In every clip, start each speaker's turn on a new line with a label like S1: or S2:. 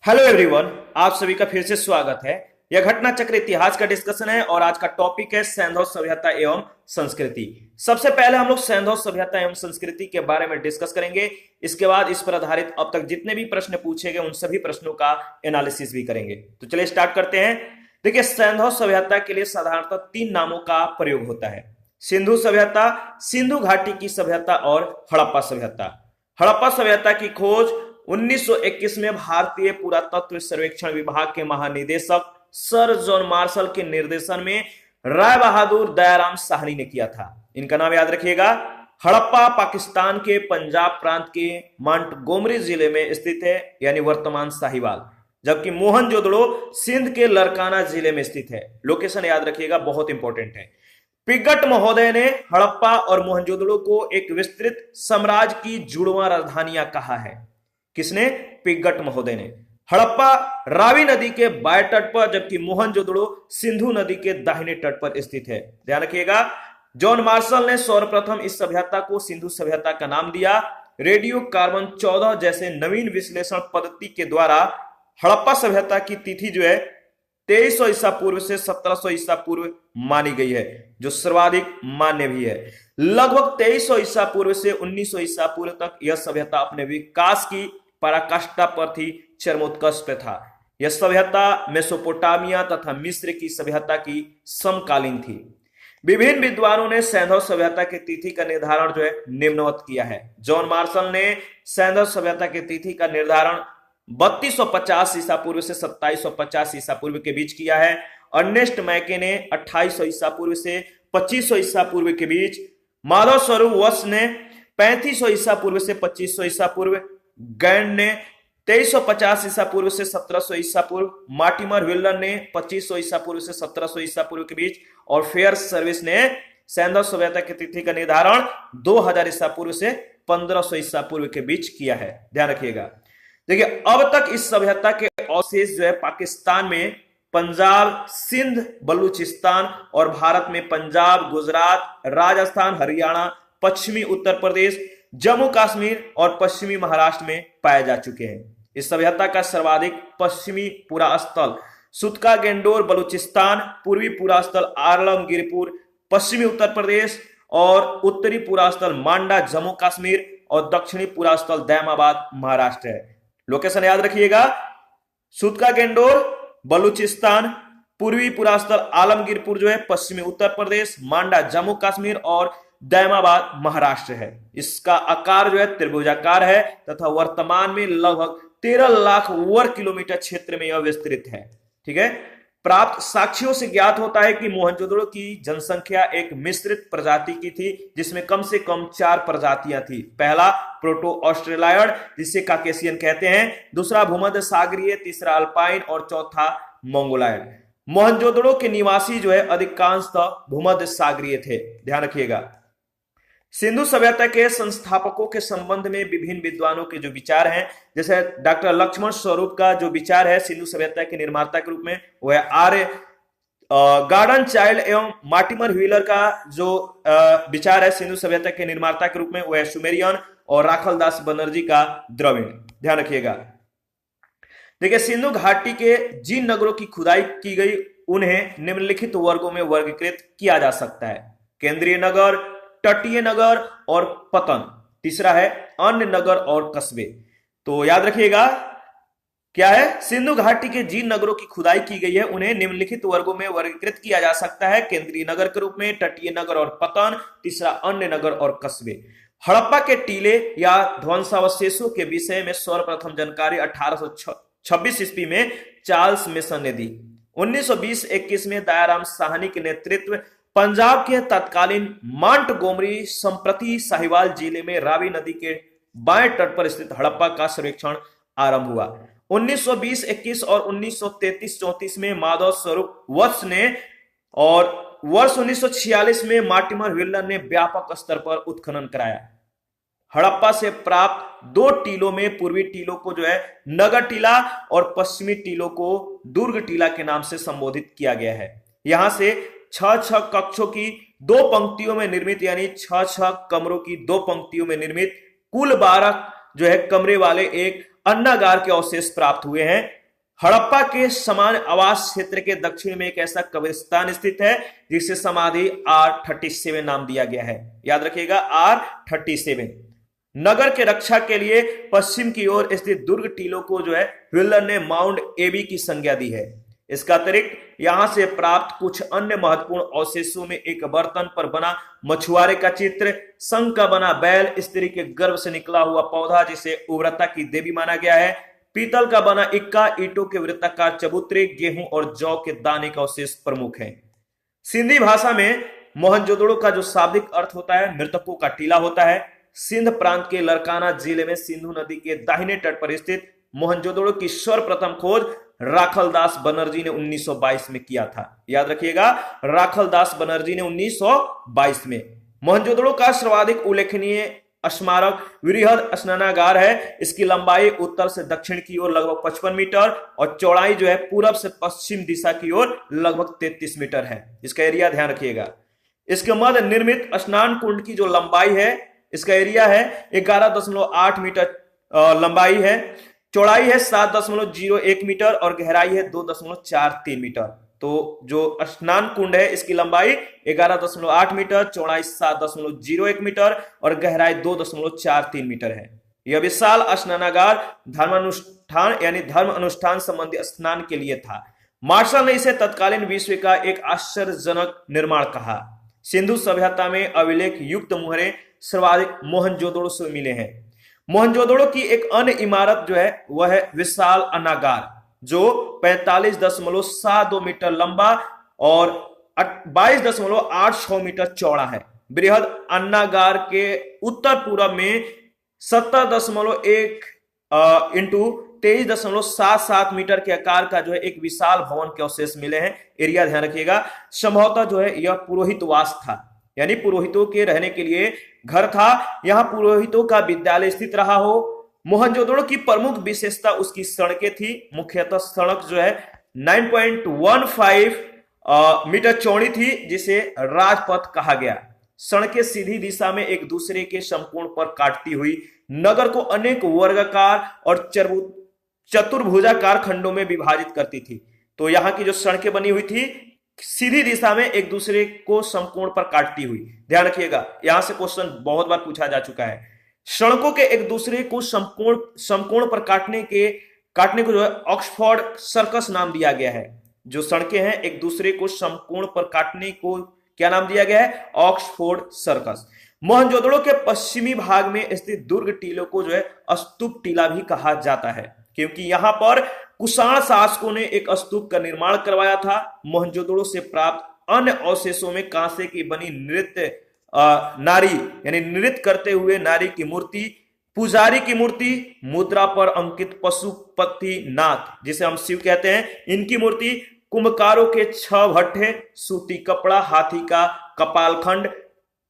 S1: Hello everyone, आप सभी का फिर से स्वागत है। यह घटना चक्र इतिहास का डिस्कशन है और आज का टॉपिक है सैंधव सभ्यता एवं संस्कृति। सबसे पहले हम लोग सैंधव सभ्यता एवं संस्कृति के बारे में डिस्कस करेंगे। इसके बाद इस पर आधारित अब तक जितने भी प्रश्न पूछे गए उन सभी प्रश्नों का एनालिसिस भी करेंगे। तो चलिए स्टार्ट करते हैं। देखिए, सैंधव सभ्यता के लिए साधारणतः तीन नामों का प्रयोग होता है: सिंधु सभ्यता, सिंधु घाटी की सभ्यता और हड़प्पा सभ्यता। हड़प्पा सभ्यता की खोज 1921 में भारतीय पुरातत्व सर्वेक्षण विभाग के महानिदेशक सर जॉन मार्शल के निर्देशन में राय बहादुर दयाराम साहनी ने किया था। इनका नाम याद रखिएगा। हड़प्पा पाकिस्तान के पंजाब प्रांत के मोंटगोमरी जिले में स्थित है, यानी वर्तमान साहिवाल, जबकि मोहनजोदड़ो सिंध के लरकाना जिले में स्थित है। लोकेशन याद रखिएगा, बहुत इंपॉर्टेंट है। पिगट महोदय ने हड़प्पा और मोहनजोदड़ो को एक विस्तृत साम्राज्य की जुड़वा राजधानियां कहा है। किसने? पिगट महोदय ने। हड़प्पा रावी नदी के बाएं तट पर, जबकि मोहनजोदड़ो सिंधु नदी के दाहिने तट पर स्थित है। ध्यान रखिएगा। जॉन मार्शल ने सर्वप्रथम इस सभ्यता को सिंधु सभ्यता का नाम दिया। रेडियो कार्बन 14 जैसे नवीन विश्लेषण पद्धति के द्वारा हड़प्पा सभ्यता की तिथि जो है 2300 ईसा पूर्व से 1700 ईसा पूर्व मानी गई है, जो सर्वाधिक मान्य भी है। लगभग 2300 ईसा पूर्व से 1900 ईसा पूर्व तक यह सभ्यता अपने विकास की पराकाष्ठा पर थी, चरमोत्कर्ष पे था। यह सभ्यता मेसोपोटामिया तथा मिस्र की सभ्यता की समकालीन थी। विभिन्न विद्वानों ने सैंधव सभ्यता की तिथि का निर्धारण जो है निम्नवत किया है। जॉन मार्शल ने सैंधव सभ्यता की तिथि का निर्धारण 3250 ईसा पूर्व से 2750 ईसा पूर्व के बीच किया है। अर्नेस्ट मैके ने 2800 ईसा पूर्व से 2500 ईसा पूर्व के बीच, माधव स्वरूप वत्स ने 3500 ईसा पूर्व से 2500 ईसा पूर्व, गैंड ने 2350 ईसा पूर्व से 1700 ईसा पूर्व, मार्टिमर व्हिलन ने 2500 ईसा पूर्व से 1700 ईसा पूर्व के बीच, और फेयर सर्विस ने सैंधव सभ्यता की तिथि का निर्धारण 2000 ईसा पूर्व से 1500 ईसा पूर्व के बीच किया है। ध्यान रखिएगा। देखिए, अब तक इस सभ्यता के अवशेष जो है पाकिस्तान में पंजाब, सिंध, बलूचिस्तान और भारत में पंजाब, गुजरात, राजस्थान, हरियाणा, पश्चिमी उत्तर प्रदेश, जम्मू कश्मीर और पश्चिमी महाराष्ट्र में पाए जा चुके हैं। इस सभ्यता का सर्वाधिक पश्चिमी पुरास्थल सुतका गेंडोर बलूचिस्तान, पूर्वी पुरास्थल आलमगीरपुर पश्चिमी उत्तर प्रदेश और उत्तरी पुरास्थल मांडा जम्मू कश्मीर और दक्षिणी पुरास्थल दैमाबाद महाराष्ट्र है। लोकेशन याद रखिएगा। सुतका गेंडोर बलूचिस्तान, पूर्वी पुरास्थल आलमगीरपुर जो है पश्चिमी उत्तर प्रदेश, मांडा जम्मू कश्मीर और दैमाबाद महाराष्ट्र है। इसका आकार जो है त्रिभुजाकार है तथा वर्तमान में लगभग 13 लाख वर्ग किलोमीटर क्षेत्र में यह विस्तृत है। ठीक है। प्राप्त साक्ष्यों से ज्ञात होता है कि मोहनजोदड़ो की जनसंख्या एक मिश्रित प्रजाति की थी, जिसमें कम से कम 4 प्रजातियां थी। पहला प्रोटो ऑस्ट्रेलायड, जिसे काकेशियन कहते हैं, दूसरा भूमध्य सागरीय, तीसरा अल्पाइन और चौथा मंगोलायड। मोहनजोदड़ो के निवासी जो है अधिकांशतः भूमध्य सागरीय थे। ध्यान रखिएगा। सिंधु सभ्यता के संस्थापकों के संबंध में विभिन्न विद्वानों के जो विचार हैं, जैसे डॉक्टर लक्ष्मण स्वरूप का जो विचार है सिंधु सभ्यता के निर्माता के रूप में, वह आर्य गार्डन चाइल्ड एवं मार्टिमर व्हीलर का जो विचार है सिंधु सभ्यता के निर्माता के रूप में, वह सुमेरियन, और राखलदास बनर्जी का द्रविड़। ध्यान रखिएगा। देखिए, सिंधु घाटी के जिन नगरों की खुदाई की गई उन्हें निम्नलिखित वर्गों में वर्गीकृत किया जा सकता है: केंद्रीय नगर, तटीय नगर और पतन। तीसरा है अन्य नगर और कस्बे। तो याद रखिएगा क्या है, सिंधु घाटी के जिन नगरों की खुदाई की गई है उन्हें निम्नलिखित वर्गों में वर्गीकृत किया जा सकता है: केंद्रीय नगर के रूप में, तटीय नगर और पतन, तीसरा अन्य नगर और कस्बे। हड़प्पा के टीले या ध्वंसावशेषों के विषय में सर्वप्रथम जानकारी 1826 ईस्वी में चार्ल्स मेसन ने दी। 1920-21 में दयाराम साहनी के नेतृत्व पंजाब के तत्कालीन मोंटगोमरी संप्रति साहिवाल जिले में रावी नदी के बाएं तट पर स्थित हड़प्पा का सर्वेक्षण आरंभ हुआ। 1920-21 और 1933-34 में माधव स्वरूप वत्स ने और वर्ष 1946 में मार्टिमर व्हिलन ने व्यापक स्तर पर उत्खनन कराया। हड़प्पा से प्राप्त 2 टीलों में पूर्वी टीलों को जो है नगर टीला और पश्चिमी टीलों को दुर्ग टीला के नाम से संबोधित किया गया है। यहां से 6 कक्षों की 2 पंक्तियों में निर्मित, यानी 6 कमरों की 2 पंक्तियों में निर्मित कुल 12 जो है कमरे वाले एक अन्नागार के अवशेष प्राप्त हुए हैं। हड़प्पा के समान आवास क्षेत्र के दक्षिण में एक ऐसा कब्रिस्तान स्थित है जिसे समाधि R37 नाम दिया गया है। याद रखिएगा R37। नगर के रक्षा के लिए पश्चिम की ओर स्थित दुर्ग टीलों को जो है व्हीलर ने माउंट एबी की संज्ञा दी है। इसका अतिरिक्त यहां से प्राप्त कुछ अन्य महत्वपूर्ण अवशेषों में एक बर्तन पर बना मछुआरे का चित्र, शंख का बना बैल, स्त्री के गर्भ से निकला हुआ पौधा जिसे उर्वरता की देवी माना गया है, पीतल का बना इक्का, ईंटों के वृत्ताकार चबूतरे, गेहूं और जौ के दाने का अवशेष प्रमुख है। सिंधी भाषा में मोहनजोदड़ो का जो शाब्दिक अर्थ होता है मृतकों का टीला होता है। सिंध प्रांत के लरकाना जिले में सिंधु नदी के दाहिने तट पर स्थित मोहनजोदड़ो की सर्वप्रथम खोज राखलदास बनर्जी ने 1922 में किया था। याद रखिएगा, राखलदास बनर्जी ने 1922 में। मोहनजोदड़ो का सर्वाधिक उल्लेखनीय स्मारक वृहद स्नानागार है। इसकी लंबाई उत्तर से दक्षिण की ओर लगभग 55 मीटर और चौड़ाई जो है पूरब से पश्चिम दिशा की ओर लगभग 33 मीटर है। इसका एरिया ध्यान रखिएगा। इसके मध्य निर्मित स्नान कुंड की जो लंबाई है, इसका एरिया है 11.8 मीटर लंबाई है, चौड़ाई है 7.01 मीटर और गहराई है 2.43 मीटर। तो जो स्नान कुंड है इसकी लंबाई 11.8 मीटर, चौड़ाई 7.01 मीटर और गहराई 2.43 मीटर है। यह विशाल स्नानागार धर्मानुष्ठान यानी धर्म अनुष्ठान संबंधी स्नान के लिए था। मार्शल ने इसे तत्कालीन विश्व का एक आश्चर्यजनक निर्माण कहा। सिंधु सभ्यता में अभिलेख युक्त मुहरे सर्वाधिक मोहनजोदड़ो से मिले हैं। मोहनजोदड़ो की एक अन्य इमारत जो है वह है विशाल अन्नागार, जो 45.72 मीटर लंबा और 22.86 मीटर चौड़ा है। बृहद अन्नागार के उत्तर पूर्व में 70.1 इंटू 23.77 मीटर के आकार का जो है एक विशाल भवन के अवशेष मिले हैं। एरिया ध्यान रखिएगा। संभवतः जो है यह पुरोहितवास था, यानी पुरोहितों के रहने के लिए घर था। यहां पुरोहितों का विद्यालय स्थित रहा हो। मोहनजोदड़ो की प्रमुख विशेषता उसकी सड़कें थी। मुख्यतः सड़क जो है 9.15 मीटर चौड़ी थी जिसे राजपथ कहा गया। सड़कें सीधी दिशा में एक दूसरे के समकोण पर काटती हुई नगर को अनेक वर्गाकार और चतुर्भुजाकार खंडों में विभाजित करती थी। तो यहाँ की जो सड़कें बनी हुई थी सीधी दिशा में एक दूसरे को समकोण पर काटती हुई। ध्यान रखिएगा, यहां से क्वेश्चन बहुत बार पूछा जा चुका है। सड़कों के एक दूसरे को समकोण पर काटने को जो है ऑक्सफोर्ड सर्कस नाम दिया गया है। जो सड़कें हैं एक दूसरे को समकोण पर काटने को क्या नाम दिया गया है? Oxford circus. मोहनजोदड़ो के पश्चिमी भाग में स्थित दुर्ग टीलों को जो है स्तूप टीला भी कहा जाता है, क्योंकि यहां पर कुषाण शासकों ने एक स्तूप का निर्माण करवाया था। मोहनजोदड़ो से प्राप्त अन्य अवशेषों में कांसे की बनी नारी यानी नृत्य करते हुए नारी की मूर्ति, पुजारी की मूर्ति, मुद्रा पर अंकित पशुपति नाथ जिसे हम शिव कहते हैं, इनकी मूर्ति, कुंभकारों के 6 भट्ठे, सूती कपड़ा, हाथी का कपालखंड,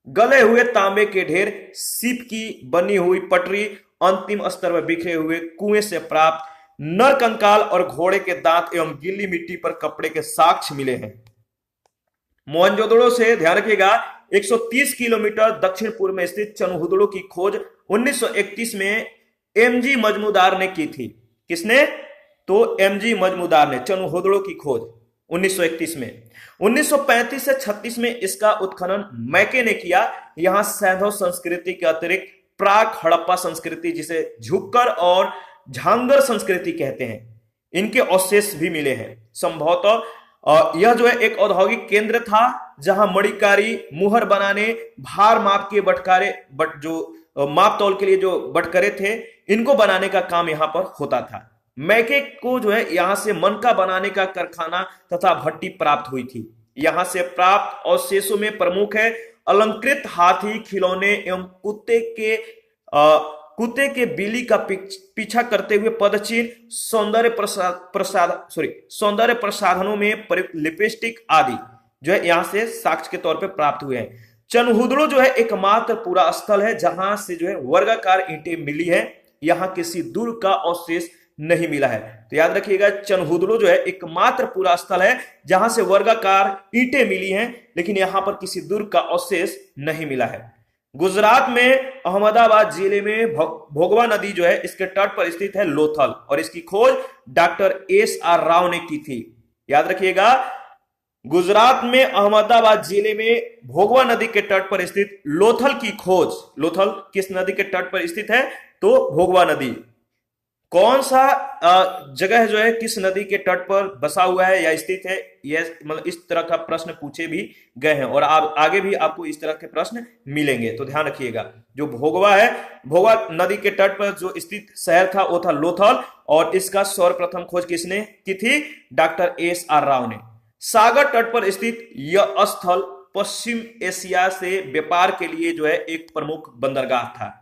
S1: गले हुए तांबे के ढेर, सीप की बनी हुई पटरी, अंतिम स्तर में बिखरे हुए कुएं से प्राप्त नर कंकाल और घोड़े के दांत एवं गीली मिट्टी पर कपड़े के साक्ष्य मिले हैं। मोहनजोदड़ो से ध्यान रखिएगा 130 किलोमीटर दक्षिण पूर्व में स्थित चनहुदड़ो की खोज 1931 में एमजी मजमूदार ने की थी। किसने? तो एमजी मजमूदार ने चनहुदड़ो की खोज 1931 में। 1935 से 36 में इसका उत्खनन मैके ने किया। यहां सैंधव संस्कृति के अतिरिक्त प्राक हड़प्पा संस्कृति जिसे झुक्कर और झांगर संस्कृति कहते हैं, इनके अवशेष भी मिले हैं। संभवतः यह जो है एक औद्योगिक केंद्र था जहां मणिकारी, मुहर बनाने, भार माप के बटकारे जो माप तौल के लिए जो बटकरे थे, इनको बनाने का काम यहां पर होता था। मैके को जो है यहां से मनका बनाने का कारखाना तथा भट्टी प्राप्त हुई थी। यहां से प्राप्त अवशेषों में प्रमुख है अलंकृत हाथी, खिलौने एवं कुत्ते के बिल्ली का पीछा करते हुए पदचिन्ह, सौंदर्य प्रसाधनों में प्रयुक्त लिपस्टिक आदि जो है यहां से साक्ष्य के तौर पे प्राप्त हुए हैं। चनहुदड़ो जो है एकमात्र पूरा स्थल है जहां से जो है वर्गाकार ईंटें मिली है। यहां किसी दुर्ग का अवशेष नहीं मिला है। तो याद रखिएगा, चनहुदड़ो जो है एकमात्र पूरा स्थल है जहां से वर्गाकार ईंटें मिली हैं, लेकिन यहां पर किसी दुर्ग का अवशेष नहीं मिला है। गुजरात में अहमदाबाद जिले में भोगवा नदी जो है इसके तट पर स्थित है लोथल, और इसकी खोज डॉक्टर एस आर राव ने की थी। याद रखिएगा, गुजरात में अहमदाबाद जिले में भोगवा नदी के तट पर स्थित लोथल की खोज, लोथल किस नदी के तट पर स्थित है? तो भोगवा नदी। कौन सा जगह जो है किस नदी के तट पर बसा हुआ है या स्थित है, यह मतलब इस तरह का प्रश्न पूछे भी गए हैं, और आप आगे भी आपको इस तरह के प्रश्न मिलेंगे, तो ध्यान रखिएगा। जो भोगवा है, भोगवा नदी के तट पर जो स्थित शहर था वो था लोथल, और इसका सर्वप्रथम खोज किसने की थी? डॉक्टर एस आर राव ने। सागर तट पर स्थित यह स्थल पश्चिम एशिया से व्यापार के लिए जो है एक प्रमुख बंदरगाह था।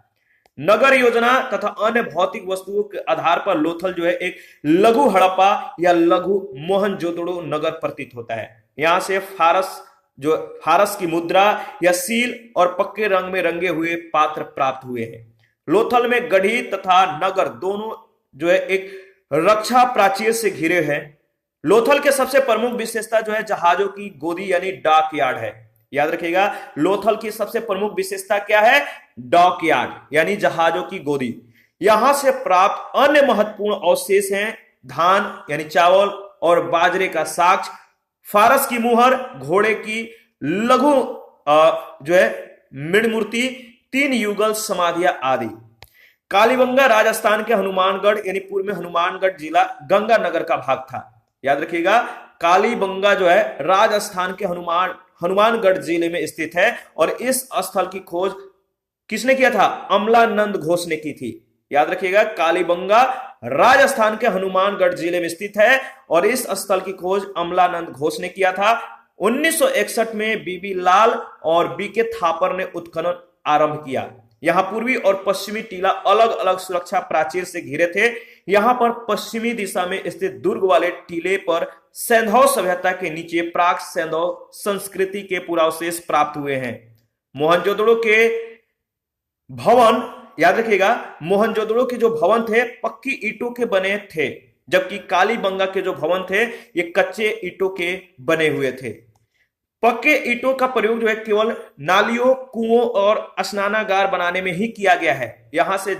S1: नगर योजना तथा अन्य भौतिक वस्तुओं के आधार पर लोथल जो है एक लघु हड़प्पा या लघु मोहनजोदड़ो नगर प्रतीत होता है। यहां से फारस की मुद्रा या सील और पक्के रंग में रंगे हुए पात्र प्राप्त हुए हैं। लोथल में गढ़ी तथा नगर दोनों जो है एक रक्षा प्राचीर से घिरे हैं। लोथल के सबसे प्रमुख विशेषता जो है जहाजों की गोदी यानी डॉक यार्ड है। याद रखिएगा, लोथल की सबसे प्रमुख विशेषता क्या है? डॉक यार्ड यानी जहाजों की गोदी। यहां से प्राप्त अन्य महत्वपूर्ण अवशेष हैं धान यानी चावल और बाजरे का साक्ष्य, फारस की मुहर, घोड़े की लघु जो है मृण मूर्ति, 3 युगल समाधियां आदि। कालीबंगा राजस्थान के हनुमानगढ़ यानी पूर्व में हनुमानगढ़ जिला गंगानगर का भाग था। याद रखिएगा, कालीबंगा जो है राजस्थान के हनुमानगढ़ जिले में स्थित है, और इस स्थल की खोज किसने किया था? अमलानंद घोष ने की थी। याद रखिएगा, कालीबंगा राजस्थान के हनुमानगढ़ जिले में स्थित है, और इस स्थल की खोज अमलानंद घोष ने किया था। 1961 में बीबी लाल और बीके थापर ने उत्खनन आरंभ किया। यहां पूर्वी और पश्चिमी टीला अलग अलग सुरक्षा प्राचीर से घिरे थे। यहां पर पश्चिमी दिशा में स्थित दुर्ग वाले टीले पर सैंधव सभ्यता के नीचे प्राक सैंधव संस्कृति के पुरावशेष प्राप्त हुए हैं। मोहनजोदड़ो के भवन, याद रखिएगा, मोहनजोदड़ो के जो भवन थे पक्की ईंटों के बने थे, जबकि कालीबंगा के जो भवन थे ये कच्चे ईंटों के बने हुए थे। पक्के ईंटों का प्रयोग जो है केवल नालियों, कुओं और स्नानागार बनाने में ही किया गया है। यहां से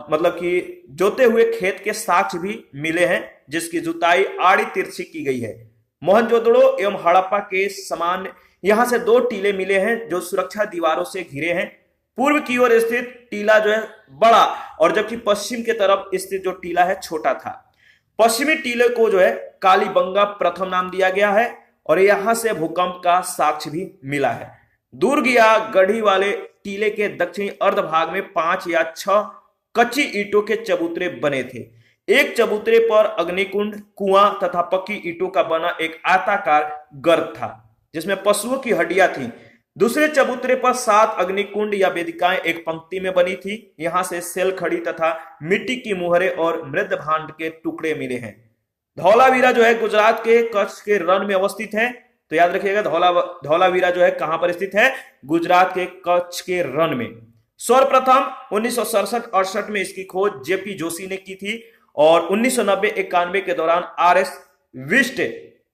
S1: मतलब कि जोते हुए खेत के साक्ष्य भी मिले हैं, जिसकी जुताई आड़ी तिरछी की गई है। मोहनजोदड़ो एवं हड़प्पा के समान यहां से 2 टीले मिले हैं जो सुरक्षा दीवारों से घिरे हैं। पूर्व की ओर स्थित टीला जो है बड़ा, और जबकि पश्चिम की तरफ स्थित जो टीला है छोटा था। पश्चिमी टीले को जो है कालीबंगा प्रथम नाम दिया गया है, और यहां से भूकंप का साक्ष्य भी मिला है। दुर्ग या गढ़ी वाले टीले के दक्षिणी अर्ध भाग में 5 या 6 कच्ची ईंटों के चबूतरे बने थे। एक चबूतरे पर अग्निकुंड, कुआं तथा पक्की ईंटों का बना एक आयताकार गर्त था जिसमें पशुओं की हड्डियां थीं। दूसरे चबूतरे पर 7 अग्निकुंड या वेदिकाएं एक पंक्ति में बनी थी। यहां से सेल खड़ी तथा मिट्टी की मुहरें और मृद भांड के टुकड़े मिले हैं। धौलावीरा जो है गुजरात के कच्छ के रण में अवस्थित है। तो याद रखिएगा, धौलावीरा जो है कहां पर स्थित है? गुजरात के कच्छ के रण में। सर्वप्रथम 1967-68 में इसकी खोज जेपी जोशी ने की थी, और 1990-91 के दौरान आर.एस. विस्ट,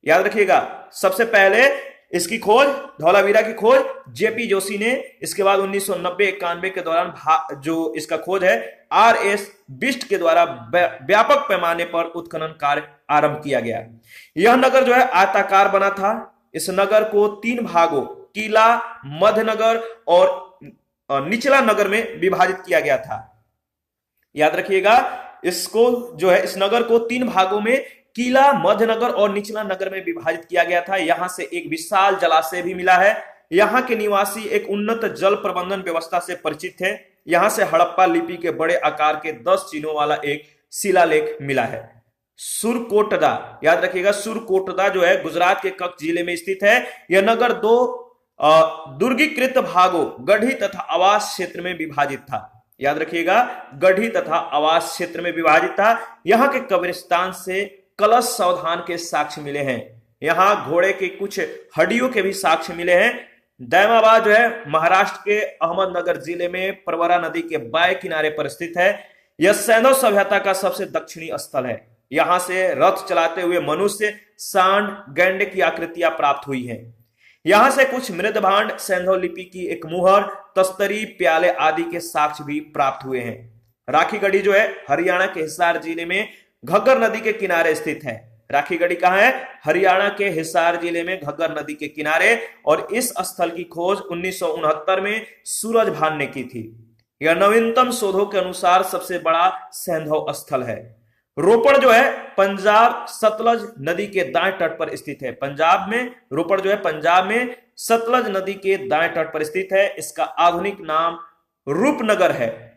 S1: याद रखिएगा, सबसे पहले इसकी खोज, धौलावीरा की खोज जेपी जोशी ने। इसके बाद 1990-91 के दौरान जो इसका खोज है आर.एस. बिस्ट के द्वारा व्यापक पैमाने पर उत्खनन कार्य आरंभ किया गया। यह नगर जो है आयताकार बना था। इस नगर को 3 भागों, किला, मध्यनगर और निचला नगर में विभाजित किया गया था। याद रखिएगा, इसको जो है इस नगर को 3 भागों में किला, मध्यनगर और निचला नगर में विभाजित किया गया था। यहां से एक विशाल जलाशय भी मिला है। यहां के निवासी एक उन्नत जल प्रबंधन व्यवस्था से परिचित थे। यहां से हड़प्पा लिपि के बड़े आकार के 10 चिन्हों वाला एक शिलालेख मिला है। सुरकोटदा, याद रखिएगा, सुरकोटदा जो है गुजरात के कच्छ जिले में स्थित है। यह नगर 2 दुर्गीकृत भागों, गढ़ी तथा आवास क्षेत्र में विभाजित था। याद रखिएगा, गढ़ी तथा आवास क्षेत्र में विभाजित था। यहां के कब्रिस्तान से कलश सावधान के साक्ष्य मिले हैं। यहां घोड़े के कुछ हड्डियों के भी साक्ष्य मिले हैं। दैमाबाद जो है महाराष्ट्र के अहमदनगर जिले में प्रवरा नदी के बाएं किनारे पर स्थित है। यह सैंधव सभ्यता का सबसे दक्षिणी स्थल है। यहां से रथ चलाते हुए मनुष्य, सांड, गैंडे की आकृतियां प्राप्त हुई हैं। यहां से कुछ मृद भांड, सैंधव लिपि की एक मुहर, तस्तरी, प्याले आदि के साक्ष्य भी प्राप्त हुए हैं। राखीगढ़ी जो है हरियाणा के हिसार जिले में घग्गर नदी के किनारे स्थित है। राखीगढ़ी कहां है? हरियाणा के हिसार जिले में घग्गर नदी के किनारे। और इस स्थल की खोज 1969 में सूरजभान ने की थी। यह नवीनतम शोधों के अनुसार सबसे बड़ा सैंधव स्थल है। रोपड़ जो है पंजाब सतलज नदी के दाएं तट पर स्थित है। पंजाब में रोपड़ जो है पंजाब में सतलज नदी के दाएं तट पर स्थित है। इसका आधुनिक नाम रूपनगर है।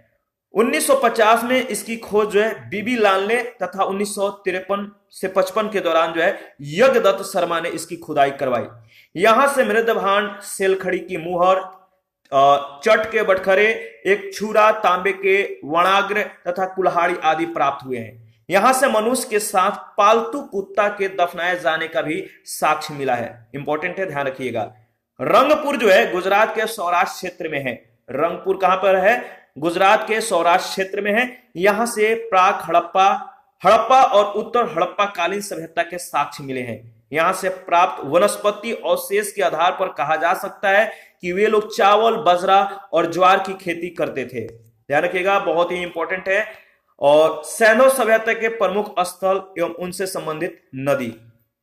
S1: 1950 में इसकी खोज जो है बीबी लाल ने तथा 1953 से 55 के दौरान जो है यज्ञदत्त शर्मा ने इसकी खुदाई करवाई। यहां से मृद भांड, सेलखड़ी की मुहर, चट के बटखरे, एक छुरा, तांबे के वणाग्र तथा कुल्हाड़ी आदि प्राप्त हुए हैं। यहां से मनुष्य के साथ पालतू कुत्ता के दफनाए जाने का भी साक्ष्य मिला है। इंपॉर्टेंट है, ध्यान रखिएगा। रंगपुर जो है गुजरात के सौराष्ट्र क्षेत्र में है। रंगपुर कहां पर है? गुजरात के सौराष्ट्र क्षेत्र में है। यहां से प्राक हड़प्पा और उत्तर हड़प्पा कालीन सभ्यता के साक्ष्य मिले हैं। यहां से प्राप्त वनस्पति अवशेष के आधार पर कहा जा सकता है कि वे लोग चावल, बजरा और ज्वार की खेती करते थे। ध्यान रखिएगा, बहुत ही इंपॉर्टेंट है। और सैंधव सभ्यता के प्रमुख स्थल एवं उनसे संबंधित नदी,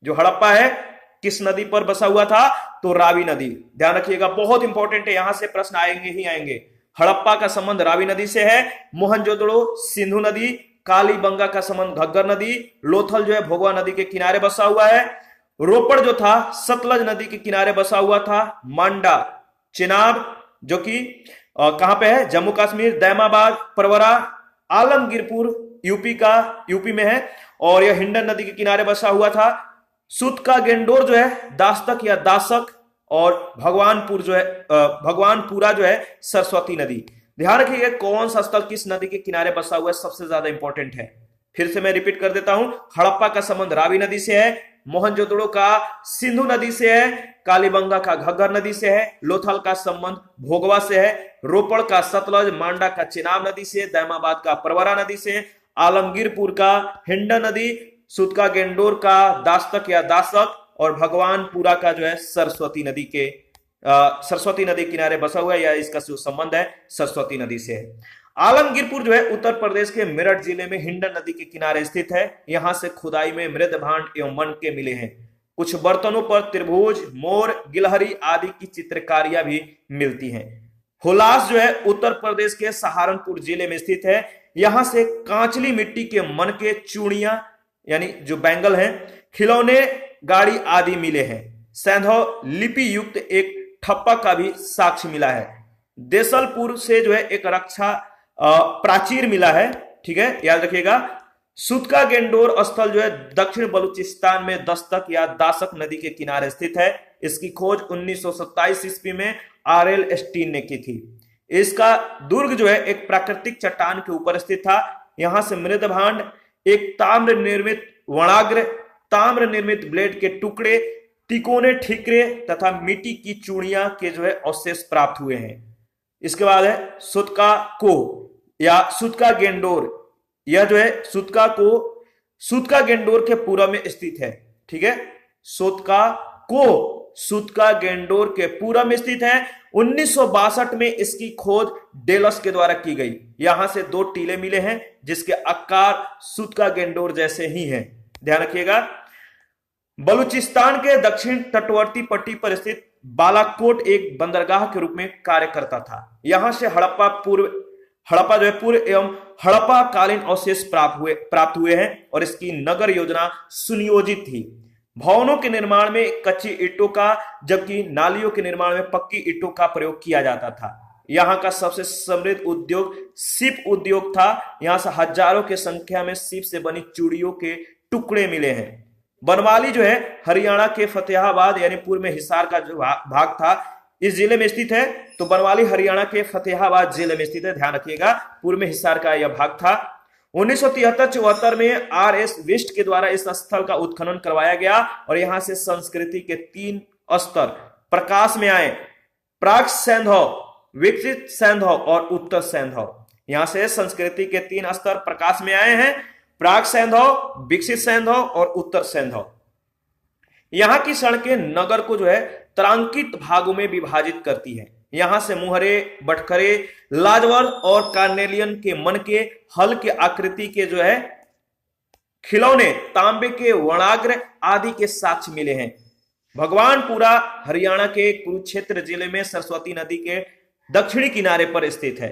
S1: जो हड़प्पा है किस नदी पर बसा हुआ था? तो रावी नदी। ध्यान रखिएगा, बहुत इंपॉर्टेंट है, यहां से प्रश्न आएंगे ही आएंगे। हड़प्पा का संबंध रावी नदी से है। मोहनजोदड़ो सिंधु नदी, कालीबंगा का संबंध घग्गर नदी, लोथल जो है भोगवा नदी के किनारे बसा हुआ है। रोपड़ जो था सतलज नदी के किनारे बसा हुआ था। मांडा, चिनाब जो कि कहां पे है? जम्मू कश्मीर, दैमाबाद, परवरा, आलमगीरपुर यूपी में है और यह हिंडन नदी के किनारे बसा हुआ था। सुत का गेंडोर जो है दास्तक या दासक, और भगवानपुरा जो है सरस्वती नदी। ध्यान रखिए कौन सा स्थल किस नदी के किनारे बसा हुआ है, सबसे ज्यादा इंपॉर्टेंट है। फिर से मैं रिपीट कर देता हूं, हड़प्पा का संबंध रावी नदी से है, मोहनजोदड़ो का सिंधु नदी से है, कालीबंगा का घग्गर नदी से है, लोथल का संबंध भोगवा से है, रोपड़ का सतलज, मांडा का चिनाब नदी से, दैमाबाद का परवरा नदी से, आलमगीरपुर का हिंडन नदी, सुत का गेंडोर का दास्तक या दासक, और भगवानपुरा का जो है सरस्वती नदी किनारे बसा हुआ है, या इसका जो संबंध है सरस्वती नदी से है। आलमगीरपुर जो है उत्तर प्रदेश के मेरठ जिले में हिंडन नदी के किनारे स्थित है। यहां से खुदाई में मृद भांड एवं मणके मिले हैं। कुछ बर्तनों पर त्रिभुज, मोर, गिलहरी आदि की चित्रकारियां भी मिलती हैं। हुलास जो है उत्तर प्रदेश के सहारनपुर जिले में स्थित है। यहां से कांचली मिट्टी के मनके, चूड़ियां यानी जो बैंगल हैं, खिलौने, गाड़ी आदि मिले हैं। सैंधव लिपि युक्त एक ठप्पा का भी साक्ष्य मिला है। देसलपुर से जो है एक रक्षा प्राचीर मिला है। ठीक है, याद रखिएगा। सुतका गेंडोर स्थल जो है दक्षिण बलूचिस्तान में दस्तक या दासक नदी के किनारे स्थित है। इसकी खोज 1927 ईस्वी में आरएल स्टीन ने की थी। इसका दुर्ग जो है एक प्राकृतिक चट्टान के ऊपर स्थित था। यहां से मृद भांड, एक ताम्र निर्मित वणाग्र, ताम्र निर्मित ब्लेड के टुकड़े, तिकोने, ठीकरे तथा मिट्टी की चूड़ियां के जो है अवशेष प्राप्त हुए हैं। इसके बाद है सुतका को या सुतका गेंडोर। यह जो है सुतका गेंडोर के पूर्व में स्थित है। ठीक है, सुतका गेंडोर के पूर्व में स्थित है। 1962 में इसकी खोज डेलस के द्वारा की गई। यहां से 2 टीले मिले हैं जिसके आकार सुतका गेंडोर जैसे ही हैं। ध्यान रखिएगा। बलूचिस्तान के दक्षिण तटवर्ती पट्टी पर स्थित बालाकोट एक बंदरगाह के रूप में कार्य करता था। यहां से हड़प्पा जो है पूर्व एवं हड़प्पा कालीन अवशेष प्राप्त हुए हैं और इसकी नगर योजना सुनियोजित थी। भवनों के निर्माण में कच्ची ईंटों का, जबकि नालियों के निर्माण में पक्की ईंटों का प्रयोग किया जाता था। यहां का सबसे समृद्ध उद्योग सीप उद्योग था। यहां से हजारों की संख्या में सीप से बनी चूड़ियों के टुकड़े मिले हैं। बनवाली जो है हरियाणा के फतेहाबाद यानी पूर्व में हिसार का जो भाग था, इस जिले में स्थित है। तो बनवाली हरियाणा के फतेहाबाद जिले में स्थित है। ध्यान रखिएगा, पूर्व में हिसार का यह भाग था। 1973-74 में आर.एस. विस्ट के द्वारा इस स्थल का उत्खनन करवाया गया और यहां से संस्कृति के 3 स्तर प्रकाश में आए: प्राक सैंधव, विकसित सैंधव और उत्तर सैंधव। यहां से संस्कृति के 3 स्तर प्रकाश में आए हैं: प्राक सैंधव, विकसित सैंधव और उत्तर सैंधव। यहां की सड़कें नगर को जो है तारांकित भागों में विभाजित करती है। यहां से मुहरे, बटखरे, लाजवर और कार्नेलियन के मन के हल के आकृति के जो है खिलौने, तांबे के वर्णाग्र आदि के साक्ष्य मिले हैं। भगवानपुरा हरियाणा के कुरुक्षेत्र जिले में सरस्वती नदी के दक्षिणी किनारे पर स्थित है।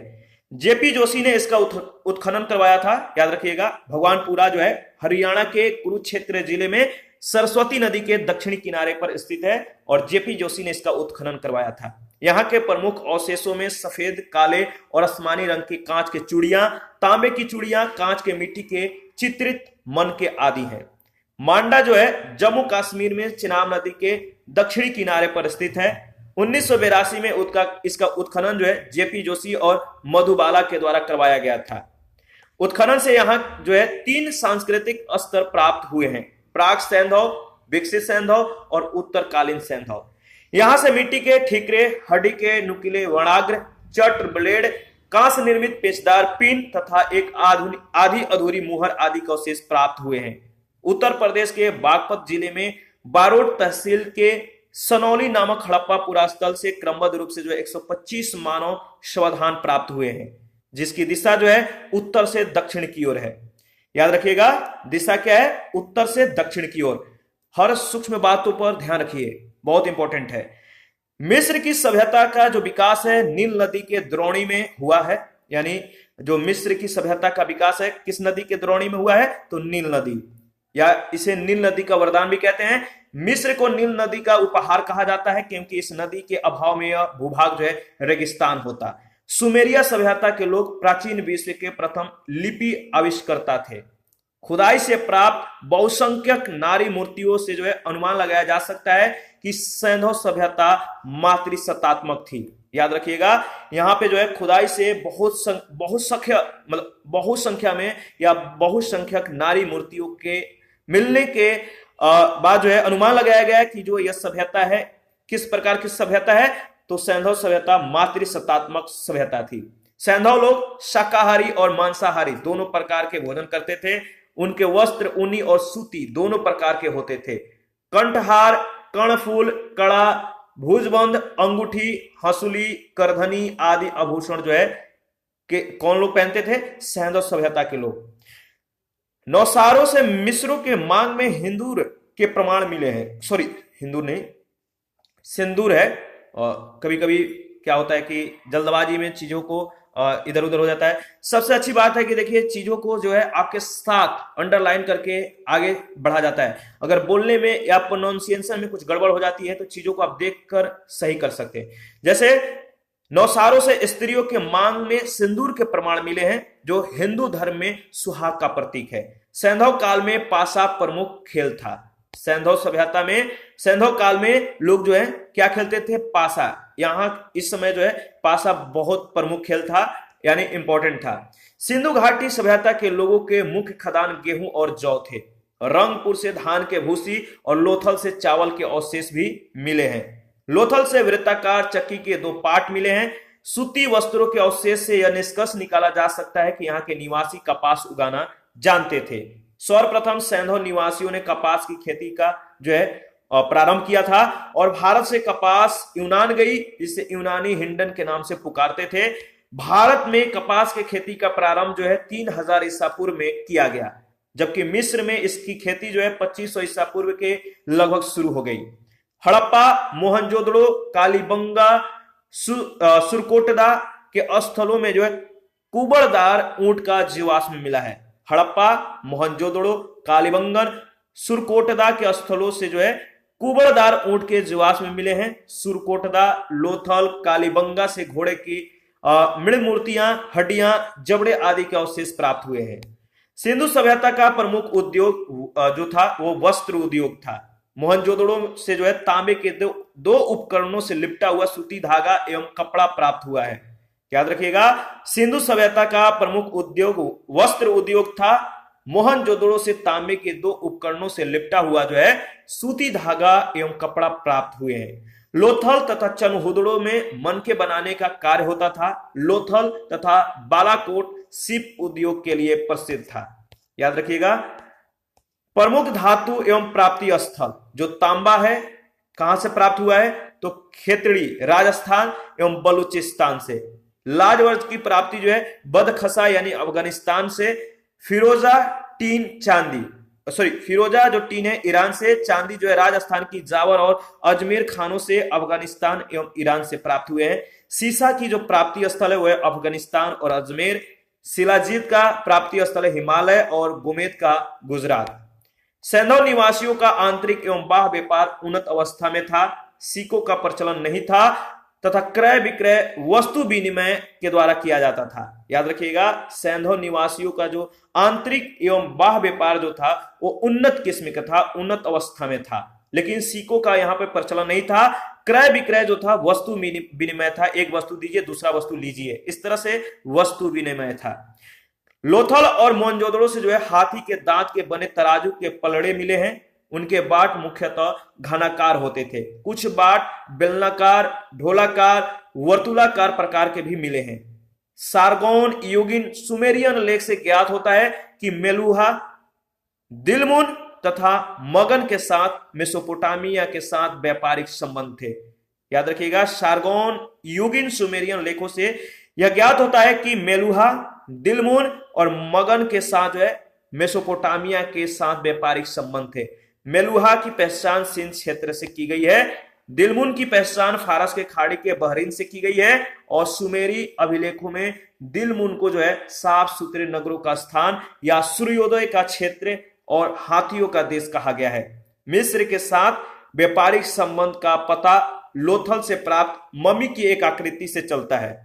S1: जेपी जोशी ने इसका उत्खनन करवाया था, याद रखिएगा। भगवानपुरा जो है हरियाणा के कुरुक्षेत्र जिले में सरस्वती नदी के दक्षिणी किनारे पर स्थित है और जेपी जोशी ने इसका उत्खनन करवाया था। यहाँ के प्रमुख अवशेषों में सफेद, काले और आसमानी रंग के कांच के चूड़ियां, तांबे की चूड़ियां, कांच के मिट्टी के चित्रित मन के आदि हैं। मांडा जो है जम्मू कश्मीर में चिनाब नदी के दक्षिणी किनारे पर स्थित है। 1982 में इसका उत्खनन जो है जेपी जोशी और मधुबाला के द्वारा करवाया गया था। उत्खनन से यहाँ जो है 3 सांस्कृतिक स्तर प्राप्त हुए हैं: प्राक सैंधव, विकसित सैंधव और उत्तरकालीन सैंधव। यहां से मिट्टी के ठीकरे, हड्डी के नुकीले वर्णाग्र, चट, ब्लेड, कांस्य निर्मित पेचदार पिन तथा एक आधी अधूरी मुहर आदि का अवशेष प्राप्त हुए हैं। उत्तर प्रदेश के बागपत जिले में बारोट तहसील के सनौली नामक हड़प्पा पुरास्थल से क्रमबद्ध रूप से जो है 125 मानव शवाधान प्राप्त हुए हैं, जिसकी दिशा जो है उत्तर से दक्षिण की ओर है। याद रखिएगा, दिशा क्या है? उत्तर से दक्षिण की ओर। हर सूक्ष्म बातों पर ध्यान रखिए, बहुत इंपॉर्टेंट है। मिस्र की सभ्यता का जो विकास है नील नदी के द्रोणी में हुआ है। यानी जो मिस्र की सभ्यता का विकास है किस नदी के द्रोणी में हुआ है? तो नील नदी, या इसे नील नदी का वरदान भी कहते हैं। मिस्र को नील नदी का उपहार कहा जाता है क्योंकि इस नदी के अभाव में यह भूभाग जो है रेगिस्तान होता। सुमेरिया सभ्यता के लोग प्राचीन विश्व के प्रथम लिपि आविष्कर्ता थे। खुदाई से प्राप्त बहुसंख्यक नारी मूर्तियों से जो है अनुमान लगाया जा सकता है कि सैंधव सभ्यता मातृसत्तात्मक थी। याद रखिएगा, यहाँ पे जो है खुदाई से बहुसंख्या में या बहुसंख्यक नारी मूर्तियों के मिलने के बाद जो है अनुमान लगाया गया कि जो यह सभ्यता है किस प्रकार की सभ्यता है, तो सैंधव सभ्यता मातृसत्तात्मक सभ्यता थी। सैंधव लोग शाकाहारी और मांसाहारी दोनों प्रकार के भोजन करते थे। उनके वस्त्र ऊनी और सूती दोनों प्रकार के होते थे। कंठहार, कर्णफूल, कड़ा, भुजबंद, अंगूठी, हंसुली, करधनी आदि आभूषण जो है कि कौन लोग पहनते थे? सैंधव सभ्यता के लोग। नौसारों से मिस्रों के मांग में हिंदूर के प्रमाण मिले हैं। सॉरी, हिंदूर नहीं, सिंदूर है। और कभी कभी क्या होता है कि जल्दबाजी में चीजों को इधर उधर हो जाता है। सबसे अच्छी बात है कि देखिए चीजों को जो है आपके साथ अंडरलाइन करके आगे बढ़ा जाता है। अगर बोलने में या प्रोनाउंसिएशन में कुछ गड़बड़ हो जाती है तो चीजों को आप देखकर सही कर सकते हैं। जैसे नौसारों से स्त्रियों के मांग में सिंदूर के प्रमाण मिले हैं, जो हिंदू धर्म में सुहाग का प्रतीक है। सैंधव काल में पासा प्रमुख खेल था। सैंधव सभ्यता में, सैंधव काल में लोग जो है क्या खेलते थे? पासा। यहां इस समय जो है पासा बहुत प्रमुख खेल था, यानी इंपॉर्टेंट था। सिंधु घाटी सभ्यता के लोगों के मुख्य खदान गेहूं और जौ थे। रंगपुर से धान के भूसी और लोथल से चावल के अवशेष भी मिले हैं। लोथल से वृत्ताकार चक्की के 2 पार्ट मिले हैं। सूती वस्त्रों के अवशेष से यह निष्कर्ष निकाला जा सकता है कि यहाँ के निवासी कपास उगाना जानते थे। सर्वप्रथम सैंधव निवासियों ने कपास की खेती का जो है प्रारंभ किया था और भारत से कपास यूनान गई, जिसे यूनानी हिंडन के नाम से पुकारते थे। भारत में कपास के खेती का प्रारंभ जो है 3000 ईसा पूर्व में किया गया, जबकि मिस्र में इसकी खेती जो है 2500 ईसा पूर्व के लगभग शुरू हो गई। हड़प्पा, मोहनजोदड़ो, कालीबंगा, सुरकोटदा के स्थलों में जो है कुबड़दार ऊंट का जीवाश्म मिला है। हड़प्पा, मोहनजोदड़ो, कालीबंगन, सुरकोटदा के स्थलों से जो है कुबड़दार ऊंट के जीवाश्म मिले हैं। सुरकोटदा, लोथल, कालीबंगा से घोड़े की मृण मूर्तियां, हड्डियां, जबड़े आदि के अवशेष प्राप्त हुए हैं। सिंधु सभ्यता का प्रमुख उद्योग जो था वो वस्त्र उद्योग था। मोहनजोदड़ो से जो है तांबे के दो उपकरणों से लिपटा हुआ सूती धागा एवं कपड़ा प्राप्त हुआ है। याद रखिएगा, सिंधु सभ्यता का प्रमुख उद्योग वस्त्र उद्योग था। मोहनजोदड़ो से तांबे के 2 उपकरणों से लिपटा हुआ जो है सूती धागा एवं कपड़ा प्राप्त हुए हैं। लोथल तथा चनहुदड़ो में मनके बनाने का कार्य होता था। लोथल तथा बालाकोट शिप उद्योग के लिए प्रसिद्ध था। याद रखिएगा, प्रमुख धातु एवं प्राप्ति स्थल जो तांबा है, कहां से प्राप्त हुआ है? तो खेतड़ी राजस्थान एवं बलूचिस्तान से। लाजवर्ज की प्राप्ति जो है बदखसा यानी अफगानिस्तान से। फिरोजा टीन चांदी, सॉरी फिरोजा जो टीन है ईरान से। चांदी जो है राजस्थान की जावर और अजमेर खानों से अफगानिस्तान एवं ईरान से प्राप्त हुए हैं। सीसा की जो प्राप्ति स्थल है वह है अफगानिस्तान और अजमेर। शिलाजीत का प्राप्ति स्थल है हिमालय और गोमेद का गुजरात। सैंधव निवासियों का आंतरिक एवं बाह्य व्यापार उन्नत अवस्था में था। सिक्कों का प्रचलन नहीं था तथा क्रय विक्रय वस्तु विनिमय के द्वारा किया जाता था। याद रखिएगा, सैंधव निवासियों का जो आंतरिक एवं बाह्य व्यापार जो था वो उन्नत किस्म का था, उन्नत अवस्था में था, लेकिन सिक्कों का यहाँ पे प्रचलन नहीं था। क्रय विक्रय जो था वस्तु विनिमय था, एक वस्तु दीजिए दूसरा वस्तु लीजिए, इस तरह से वस्तु विनिमय था। लोथल और मोहनजोदड़ो से जो है हाथी के दांत के बने तराजू के पलड़े मिले हैं। उनके बाट मुख्यतः घनाकार होते थे, कुछ बाट बेलनाकार, ढोलाकार, वर्तुलाकार प्रकार के भी मिले हैं। सारगोन युगिन सुमेरियन लेख से ज्ञात होता है कि मेलुहा, दिलमुन तथा मगन के साथ मेसोपोटामिया के साथ व्यापारिक संबंध थे। याद रखिएगा, सारगोन युगिन सुमेरियन लेखों से यह ज्ञात होता है कि मेलुहा, दिलमुन और मगन के साथ जो है मेसोपोटामिया के साथ व्यापारिक संबंध थे। मेलुहा की पहचान सिंध क्षेत्र से की गई है। दिलमुन की पहचान फारस के खाड़ी के बहरीन से की गई है और सुमेरी अभिलेखों में दिलमुन को जो है साफ सुथरे नगरों का स्थान या सूर्योदय का क्षेत्र और हाथियों का देश कहा गया है। मिस्र के साथ व्यापारिक संबंध का पता लोथल से प्राप्त मम्मी की एक आकृति से चलता है।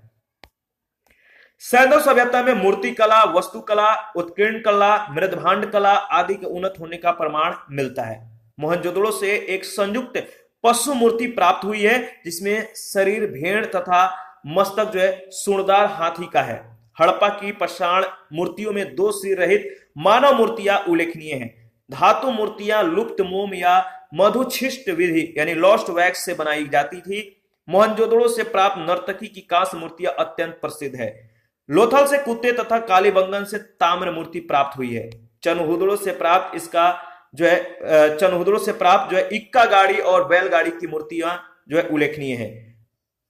S1: सैंधव सभ्यता में मूर्ति कला, वस्तुकला, उत्कीर्ण कला, मृदभांड कला आदि के उन्नत होने का प्रमाण मिलता है। मोहनजोदड़ो से एक संयुक्त पशु मूर्ति प्राप्त हुई है जिसमें शरीर भेड़ तथा मस्तक जो है सूंडदार हाथी का है। हड़प्पा की पाषाण मूर्तियों में दो सिर रहित मानव मूर्तियां उल्लेखनीय हैं। धातु मूर्तियां लुप्त मोम या मधुछिष्ट विधि यानी लॉस्ट वैक्स से बनाई जाती थी। मोहनजोदड़ो से प्राप्त नर्तकी की कांस्य मूर्तियां अत्यंत प्रसिद्ध है। लोथल से कुत्ते तथा कालीबंगन से ताम्र मूर्ति प्राप्त हुई है। चनहुदड़ो से प्राप्त जो है इक्का गाड़ी और बैलगाड़ी की मूर्तियां जो है उल्लेखनीय है।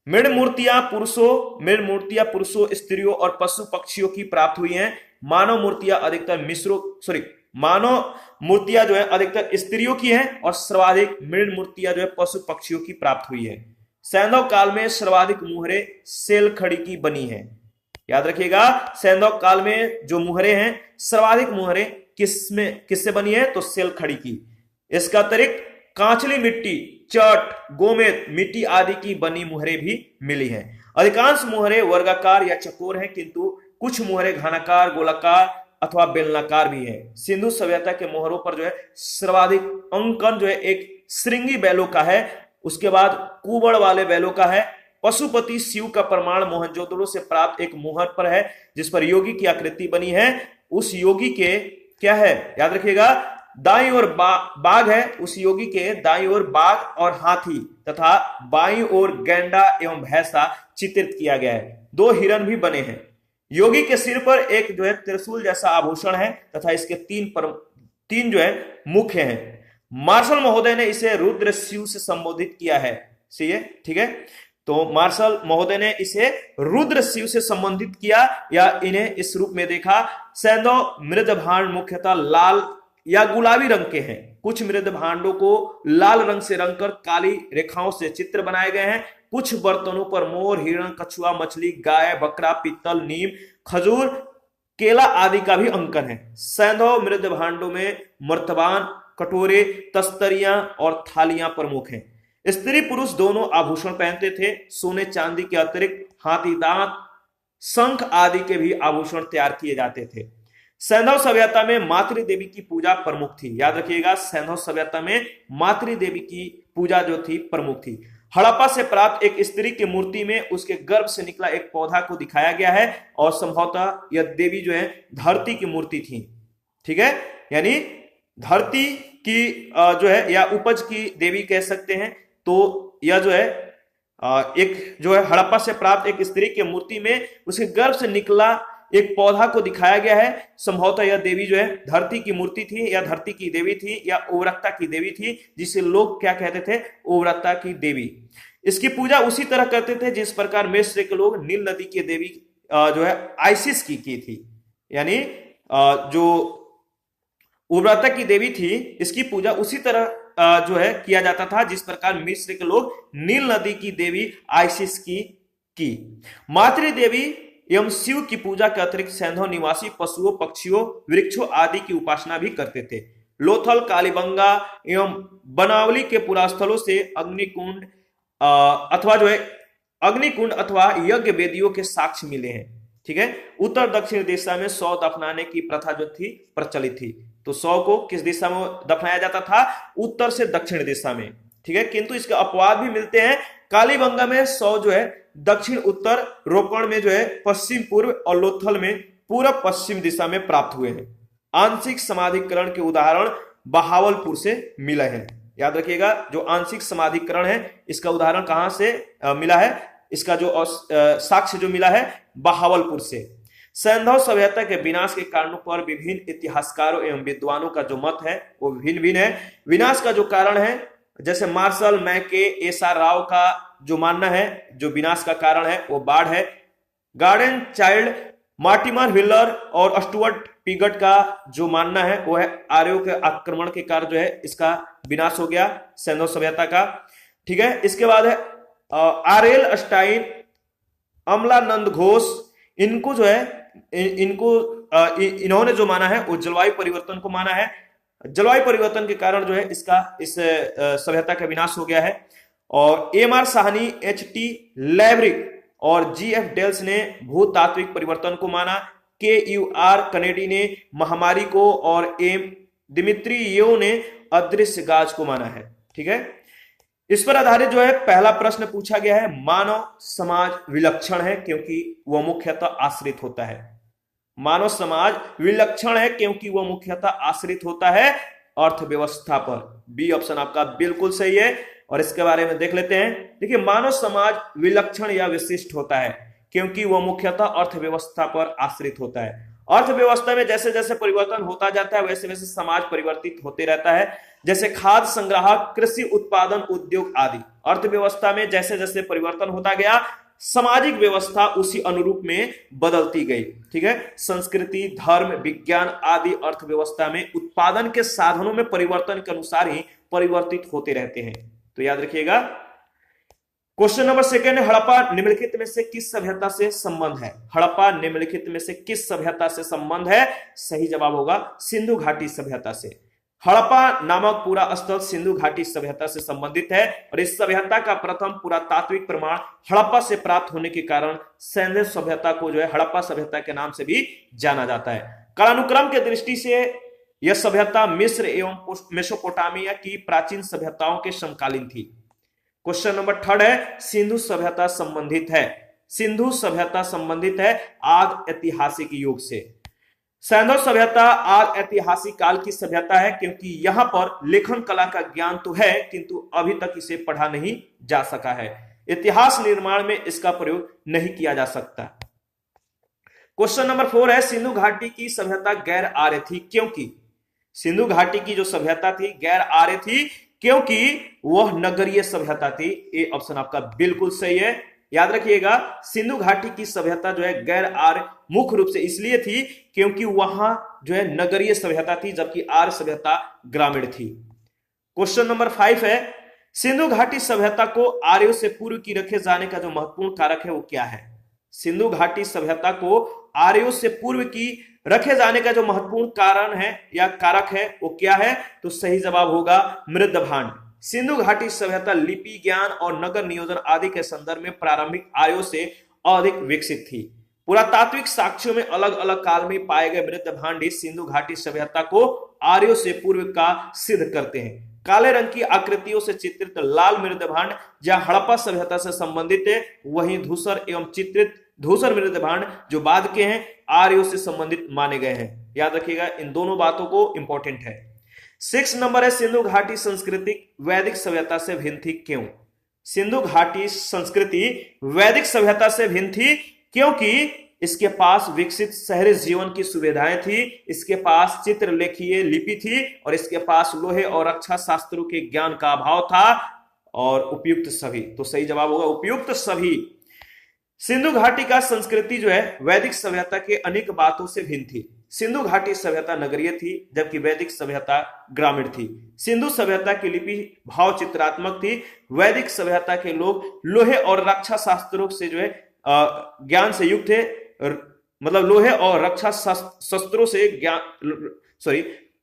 S1: मृण मूर्तियां पुरुषों, स्त्रियों और पशु पक्षियों की प्राप्त हुई हैं। मानव मूर्तियां जो है अधिकतर स्त्रियों की हैं और सर्वाधिक मृण मूर्तियां जो है पशु पक्षियों की प्राप्त हुई है। सैंधव काल में सर्वाधिक मुहरे सेलखड़ी की बनी है। याद रखिएगा, सैंधव काल में जो मुहरे हैं सर्वाधिक मुहरे किससे बनी है? तो सेलखड़ी की। इसका अतिरिक्त कांचली मिट्टी, चट, गोमेद मिट्टी आदि की बनी मुहरे भी मिली हैं। अधिकांश मुहरे वर्गाकार या चकोर हैं, किंतु कुछ मुहरे घनाकार, गोलाकार अथवा बेलनाकार भी है। सिंधु सभ्यता के मोहरों पर जो है सर्वाधिक अंकन जो है एक श्रृंगी बैलों का है, उसके बाद कुबड़ वाले बैलों का है। पशुपति शिव का प्रमाण मोहनजोदड़ो से प्राप्त एक मुहर पर है जिस पर योगी की आकृति बनी है। उस योगी के क्या है? याद रखिएगा, दाईं ओर बाघ है, उस योगी के दाईं ओर बाघ और हाथी तथा बाईं ओर गैंडा एवं भैंसा चित्रित किया गया है। दो हिरण भी बने हैं। योगी के सिर पर एक जो है त्रिशूल जैसा आभूषण है तथा इसके तीन जो है मुख्य हैं। मार्शल महोदय ने इसे रुद्र शिव से संबोधित किया है। सही है, ठीक है। तो मार्शल महोदय ने इसे रुद्र शिव से संबंधित किया या इन्हें इस रूप में देखा। सैंधव मृद भांड मुख्यतः लाल या गुलाबी रंग के हैं। कुछ मृद भांडों को लाल रंग से रंगकर काली रेखाओं से चित्र बनाए गए हैं। कुछ बर्तनों पर मोर, हिरण, कछुआ, मछली, गाय, बकरा, पीतल, नीम, खजूर, केला आदि का भी अंकन है। सैंधव मृद भांडों में मर्तबान, कटोरे, तस्तरियां और थालियां प्रमुख हैं। स्त्री पुरुष दोनों आभूषण पहनते थे। सोने चांदी के अतिरिक्त हाथी दांत, शंख आदि के भी आभूषण तैयार किए जाते थे। सैंधव सभ्यता में मातृ देवी की पूजा प्रमुख थी। याद रखिएगा, सैंधव सभ्यता में मातृ देवी की पूजा जो थी प्रमुख थी। हड़प्पा से प्राप्त एक स्त्री की मूर्ति में उसके गर्भ से निकला एक पौधा को दिखाया गया है और संभवतः यह देवी जो है धरती की मूर्ति थी। ठीक है, यानी धरती की जो है या उपज की देवी कह सकते हैं। तो यह जो है एक जो है हड़प्पा से प्राप्त एक स्त्री की मूर्ति में उसके गर्भ से निकला एक पौधा को दिखाया गया है। संभवतः यह देवी जो है धरती की मूर्ति थी या धरती की देवी थी या उर्वरकता की देवी थी, जिसे लोग क्या कहते थे, उर्वरकता की देवी। इसकी पूजा उसी तरह करते थे जिस प्रकार मिस्र के लोग नील नदी की देवी जो है आइसिस की थी। यानी जो उर्वरकता की देवी थी, इसकी पूजा उसी तरह जो है किया जाता था जिस प्रकार मिस्र के लोग नील नदी की देवी आइसिस की। मातृ देवी एवं शिव की पूजा के अतिरिक्त सैंधव निवासी पशुओं, पक्षियों, वृक्षों आदि की उपासना भी करते थे। लोथल, कालीबंगा एवं बनावली के पुरास्थलों से अग्निकुंड अथवा जो है अग्निकुंड अथवा यज्ञ वेदियों के साक्ष्य मिले हैं। ठीक है, उत्तर दक्षिण दिशा में शव दफनाने की प्रथा जो थी प्रचलित थी। तो शव को किस दिशा में दफनाया जाता था, उत्तर से दक्षिण दिशा में। ठीक है, किंतु इसके अपवाद भी मिलते हैं। कालीबंगा में शव जो है दक्षिण उत्तर, रोपण में जो है पश्चिम पूर्व और लोथल में पूर्व पश्चिम दिशा में प्राप्त हुए हैं। आंशिक समाधिकरण के उदाहरण बहावलपुर से मिले हैं। याद रखिएगा, जो आंशिक समाधिकरण है इसका उदाहरण कहां से मिला है, इसका जो साक्ष्य जो मिला है बहावलपुर से। सैंधव सभ्यता के विनाश के कारणों पर विभिन्न इतिहासकारों एवं विद्वानों का जो मत है वो भिन्न भिन्न है। विनाश का जो कारण है, जैसे मार्शल मैके, एसा राव का जो मानना है जो विनाश का कारण है वो बाढ़ है। गार्डन चाइल्ड, मार्टिमर व्हीलर और स्टुअर्ट पिगट का जो मानना है वो है आर्यों के आक्रमण के कारण जो है इसका विनाश हो गया सैंधव सभ्यता का। ठीक है, इसके बाद है आरएल स्टाइन, अमलानंद घोष, इनको जो है इन्होंने जो माना है वो जलवायु परिवर्तन को माना है। जलवायु परिवर्तन के कारण जो है इस सभ्यता का विनाश हो गया है। और एम.आर. साहनी, एच.टी. लैवरिक और जी.एफ. डेल्स ने भूतात्विक परिवर्तन को माना। के.यू.आर. कनेडी ने महामारी को और एम. दिमित्रियोव ने अदृश्य गाज को माना है। ठीक है, इस पर आधारित जो है पहला प्रश्न पूछा गया है, मानव समाज विलक्षण है क्योंकि वह मुख्यतः आश्रित होता है। मानव समाज विलक्षण है क्योंकि वह मुख्यतः आश्रित होता है अर्थव्यवस्था पर। बी ऑप्शन आपका बिल्कुल सही है और इसके बारे में देख लेते हैं। देखिए, मानव समाज विलक्षण या विशिष्ट होता है क्योंकि वह मुख्यतः अर्थव्यवस्था पर आश्रित होता है। अर्थव्यवस्था में जैसे जैसे परिवर्तन होता जाता है वैसे वैसे समाज परिवर्तित होते रहता है, जैसे खाद्य संग्राहक, कृषि उत्पादन उद्योग आदि। अर्थव्यवस्था में जैसे जैसे परिवर्तन होता गया सामाजिक व्यवस्था उसी अनुरूप में बदलती गई। ठीक है, संस्कृति, धर्म, विज्ञान आदि अर्थव्यवस्था में उत्पादन के साधनों में परिवर्तन के अनुसार ही परिवर्तित होते रहते हैं। तो याद रखिएगा। क्वेश्चन नंबर सेकंड है, हड़प्पा निम्नलिखित में से किस सभ्यता से संबंध है? हड़प्पा निम्नलिखित में से किस सभ्यता से संबंध है? सही जवाब होगा सिंधु घाटी सभ्यता से। हड़प्पा नामक पूरा स्थल सिंधु घाटी सभ्यता से संबंधित है और इस सभ्यता का प्रथम पुरातात्विक प्रमाण हड़प्पा से प्राप्त होने के कारण सैंधव सभ्यता को जो है हड़प्पा सभ्यता के नाम से भी जाना जाता है। कालानुक्रम के दृष्टि से यह सभ्यता मिस्र एवं मेसोपोटामिया की प्राचीन सभ्यताओं के समकालीन थी। क्वेश्चन नंबर थर्ड है, सिंधु सभ्यता संबंधित है। सिंधु सभ्यता संबंधित है आद ऐतिहासिक युग से। सैंधव सभ्यता आद ऐतिहासिक काल की सभ्यता है क्योंकि यहां पर लेखन कला का ज्ञान तो है किंतु अभी तक इसे पढ़ा नहीं जा सका है। इतिहास निर्माण में इसका प्रयोग नहीं किया जा सकता। क्वेश्चन नंबर 4 है, सिंधु घाटी की सभ्यता गैर आर्य थी क्योंकि? सिंधु घाटी की जो सभ्यता थी गैर आर्य थी क्योंकि वह नगरीय सभ्यता थी। ए ऑप्शन आपका बिल्कुल सही है। याद रखिएगा, सिंधु घाटी की सभ्यता जो है गैर आर्य मुख्य रूप से इसलिए थी क्योंकि वहां जो है नगरीय सभ्यता थी जबकि आर्य सभ्यता ग्रामीण थी। क्वेश्चन नंबर 5 है, सिंधु घाटी सभ्यता को आर्यों से पूर्व की रखे जाने का जो महत्वपूर्ण कारक है वो क्या है? सिंधु घाटी सभ्यता को आर्यों से पूर्व की रखे जाने का जो महत्वपूर्ण कारण है या कारक है वो क्या है? तो सही जवाब होगा मृद भांड। सिंधु घाटी सभ्यता लिपि ज्ञान और नगर नियोजन आदि के संदर्भ में प्रारंभिक आर्यों से अधिक विकसित थी। पुरातात्विक साक्ष्यों में अलग अलग काल में पाए गए मृद भांड सिंधु घाटी सभ्यता को आर्यों से पूर्व का सिद्ध करते हैं। काले रंग की आकृतियों से चित्रित लाल मृद भांड जहां हड़प्पा सभ्यता से संबंधित है, वहीं धूसर एवं चित्रित धूसर मृद भांड जो बाद के हैं आर्यों से संबंधित माने गए हैं। याद रखिएगा, इन दोनों बातों को इंपॉर्टेंट है। 6 नंबर है, सिंधु घाटी संस्कृति वैदिक सभ्यता से भिन्न थी क्यों? सिंधु घाटी संस्कृति वैदिक सभ्यता से भिन्न थी क्योंकि इसके पास विकसित शहरी जीवन की सुविधाएं थी, इसके पास चित्रलेखीय लिपि थी और इसके पास लोहे और रक्षा शास्त्रों के ज्ञान का अभाव था और उपयुक्त सभी। तो सही जवाब होगा उपयुक्त सभी। सिंधु घाटी का संस्कृति जो है वैदिक सभ्यता के अनेक बातों से भिन्न थी। सिंधु घाटी सभ्यता नगरीय थी जबकि वैदिक सभ्यता ग्रामीण थी। सिंधु सभ्यता की लिपि भाव चित्रात्मक थी। वैदिक सभ्यता के लोग लोहे और रक्षा शास्त्रों से जो है ज्ञान से युक्त थे, मतलब लोहे और रक्षा शस्त्रों से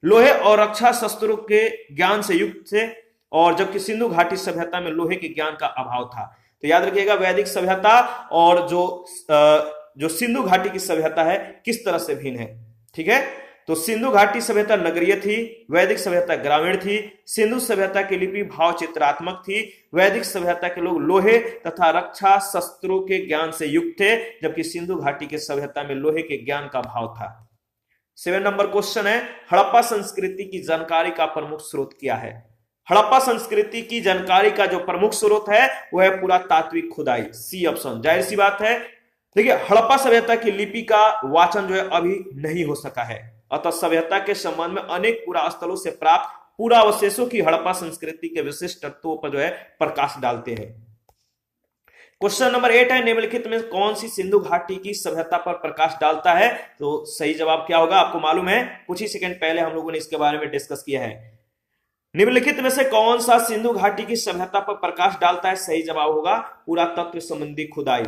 S1: लोहे और रक्षा शस्त्रों के ज्ञान से युक्त थे, और जबकि सिंधु घाटी सभ्यता में लोहे के ज्ञान का अभाव था। तो याद रखिएगा वैदिक सभ्यता और जो सिंधु घाटी की सभ्यता है किस तरह से भिन्न है। ठीक है, तो सिंधु घाटी सभ्यता नगरीय थी, वैदिक सभ्यता ग्रामीण थी। सिंधु सभ्यता की लिपि भाव चित्रात्मक थी। वैदिक सभ्यता के लोग लोहे तथा रक्षा शस्त्रों के ज्ञान से युक्त थे, जबकि सिंधु घाटी की सभ्यता में लोहे के ज्ञान का भाव था। 7 नंबर क्वेश्चन है, हड़प्पा संस्कृति की जानकारी का प्रमुख स्रोत क्या है? हड़प्पा संस्कृति की जानकारी का जो प्रमुख स्रोत है वह है पुरातात्विक खुदाई, सी ऑप्शन। जाहिर सी बात है, देखिए हड़प्पा सभ्यता की लिपि का वाचन जो है अभी नहीं हो सका है, अतः सभ्यता के संबंध में अनेक पुरास्थलों से प्राप्त पुरावशेषों की हड़प्पा संस्कृति के विशिष्ट तत्वों पर जो है प्रकाश डालते हैं। क्वेश्चन नंबर 8 है, निम्नलिखित में कौन सी सिंधु घाटी की सभ्यता पर प्रकाश डालता है? तो सही जवाब क्या होगा आपको मालूम है, कुछ ही सेकंड पहले हम लोगों ने इसके बारे में डिस्कस किया है। निम्नलिखित में से कौन सा सिंधु घाटी की सभ्यता पर प्रकाश डालता है? सही जवाब होगा पुरातत्व संबंधी खुदाई।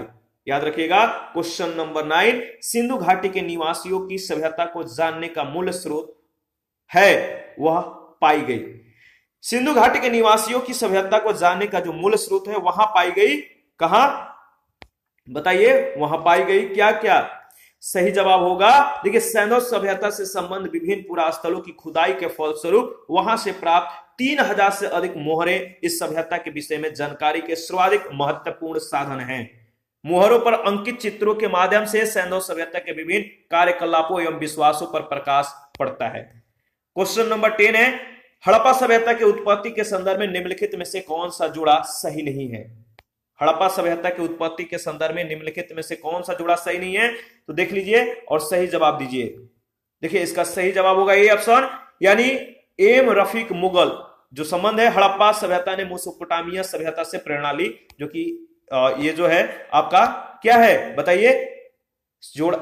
S1: याद रखिएगा क्वेश्चन नंबर 9, सिंधु घाटी के निवासियों की सभ्यता को जानने का मूल स्रोत है वह पाई गई। सिंधु घाटी के निवासियों की सभ्यता को जानने का जो मूल स्रोत है वहां पाई गई, कहां बताइए? वहां पाई गई क्या क्या? सही जवाब होगा, देखिए सैंधव सभ्यता से संबंध विभिन्न पुरास्थलों की खुदाई के फलस्वरूप वहां से प्राप्त 3000 से अधिक मोहरे इस सभ्यता के विषय में जानकारी के सर्वाधिक महत्वपूर्ण साधन हैं। मोहरों पर अंकित चित्रों के माध्यम से सैंधव सभ्यता के विभिन्न कार्यकलापों एवं विश्वासों पर प्रकाश पड़ता है। क्वेश्चन नंबर 10 है, हड़प्पा सभ्यता की उत्पत्ति के संदर्भ में निम्नलिखित में से कौन सा जुड़ा सही नहीं है? हड़प्पा सभ्यता की उत्पत्ति के संदर्भ में निम्नलिखित में से कौन सा जुड़ा सही नहीं है? तो देख लीजिए और सही जवाब दीजिए। देखिए इसका सही जवाब होगा ए ऑप्शन, यानी एम रफीक मुगल। जो संबंध है हड़प्पा सभ्यता ने मेसोपोटामिया सभ्यता से प्रेरणा ली, जो कि ये जो है आपका क्या है बताइए?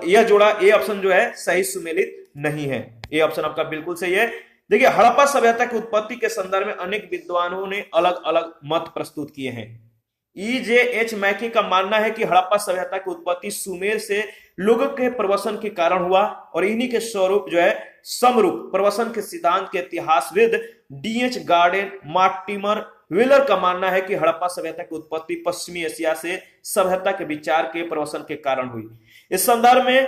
S1: यह जोड़ा ए ऑप्शन जो है सही सुमेलित नहीं है। ए ऑप्शन आपका बिल्कुल सही है। देखिए हड़प्पा सभ्यता की उत्पत्ति के संदर्भ में अनेक विद्वानों ने अलग अलग मत प्रस्तुत किए हैं। EJ मैकी का मानना है कि हड़प्पा सभ्यता की उत्पत्ति सुमेर से लोगों के प्रवसन के कारण हुआ और इन्हीं के स्वरूप जो है समरूप प्रवसन के सिद्धांत के इतिहासविद DH गार्डन मार्टिमर व्हीलर का मानना है कि हड़प्पा सभ्यता की उत्पत्ति पश्चिमी एशिया से सभ्यता के विचार के प्रवसन के कारण हुई। इस संदर्भ में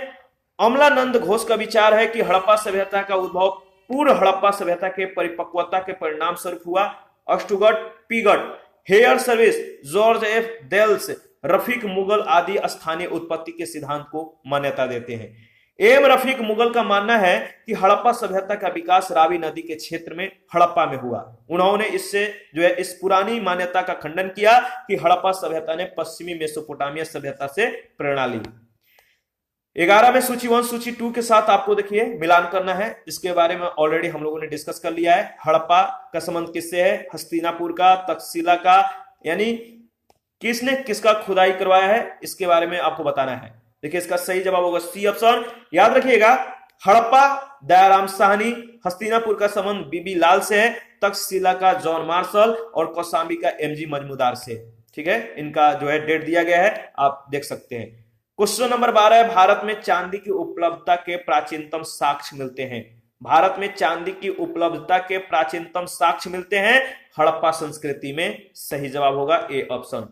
S1: अमलानंद घोष का विचार है कि हड़प्पा सभ्यता का उद्भव पूर्व हड़प्पा सभ्यता के परिपक्वता के परिणाम स्वरूप हुआ। अस्टुगट, Piggott, Fairservis, George F Dales, Rafique Mughal आदि स्थानीय उत्पत्ति के सिद्धांत को मान्यता देते हैं। एम रफीक मुगल का मानना है कि हड़प्पा सभ्यता का विकास रावी नदी के क्षेत्र में हड़प्पा में हुआ। उन्होंने इससे जो है इस पुरानी मान्यता का खंडन किया कि हड़प्पा सभ्यता ने पश्चिमी मेसोपोटामिया सभ्यता से प्रेरणा ली। 11 में सूची 1 सूची 2 के साथ आपको देखिए मिलान करना है। इसके बारे में ऑलरेडी हम लोगों ने डिस्कस कर लिया है। हड़प्पा का संबंध किससे है? हस्तिनापुर का, तक्षशिला का, यानी किसने किसका खुदाई करवाया है इसके बारे में आपको बताना है। देखिए इसका सही जवाब होगा सी ऑप्शन। याद रखिएगा हड़प्पा दयाराम साहनी, हस्तिनापुर का संबंध बीबी लाल से है, तक्षशिला का जॉन मार्शल और कौशाम्बी का MG मजमूदार से। ठीक है, इनका जो है डेट दिया गया है, आप देख सकते हैं। क्वेश्चन नंबर 12 है, भारत में चांदी की उपलब्धता के प्राचीनतम साक्ष्य मिलते हैं। भारत में चांदी की उपलब्धता के प्राचीनतम साक्ष्य मिलते हैं हड़प्पा संस्कृति में। सही जवाब होगा ए ऑप्शन।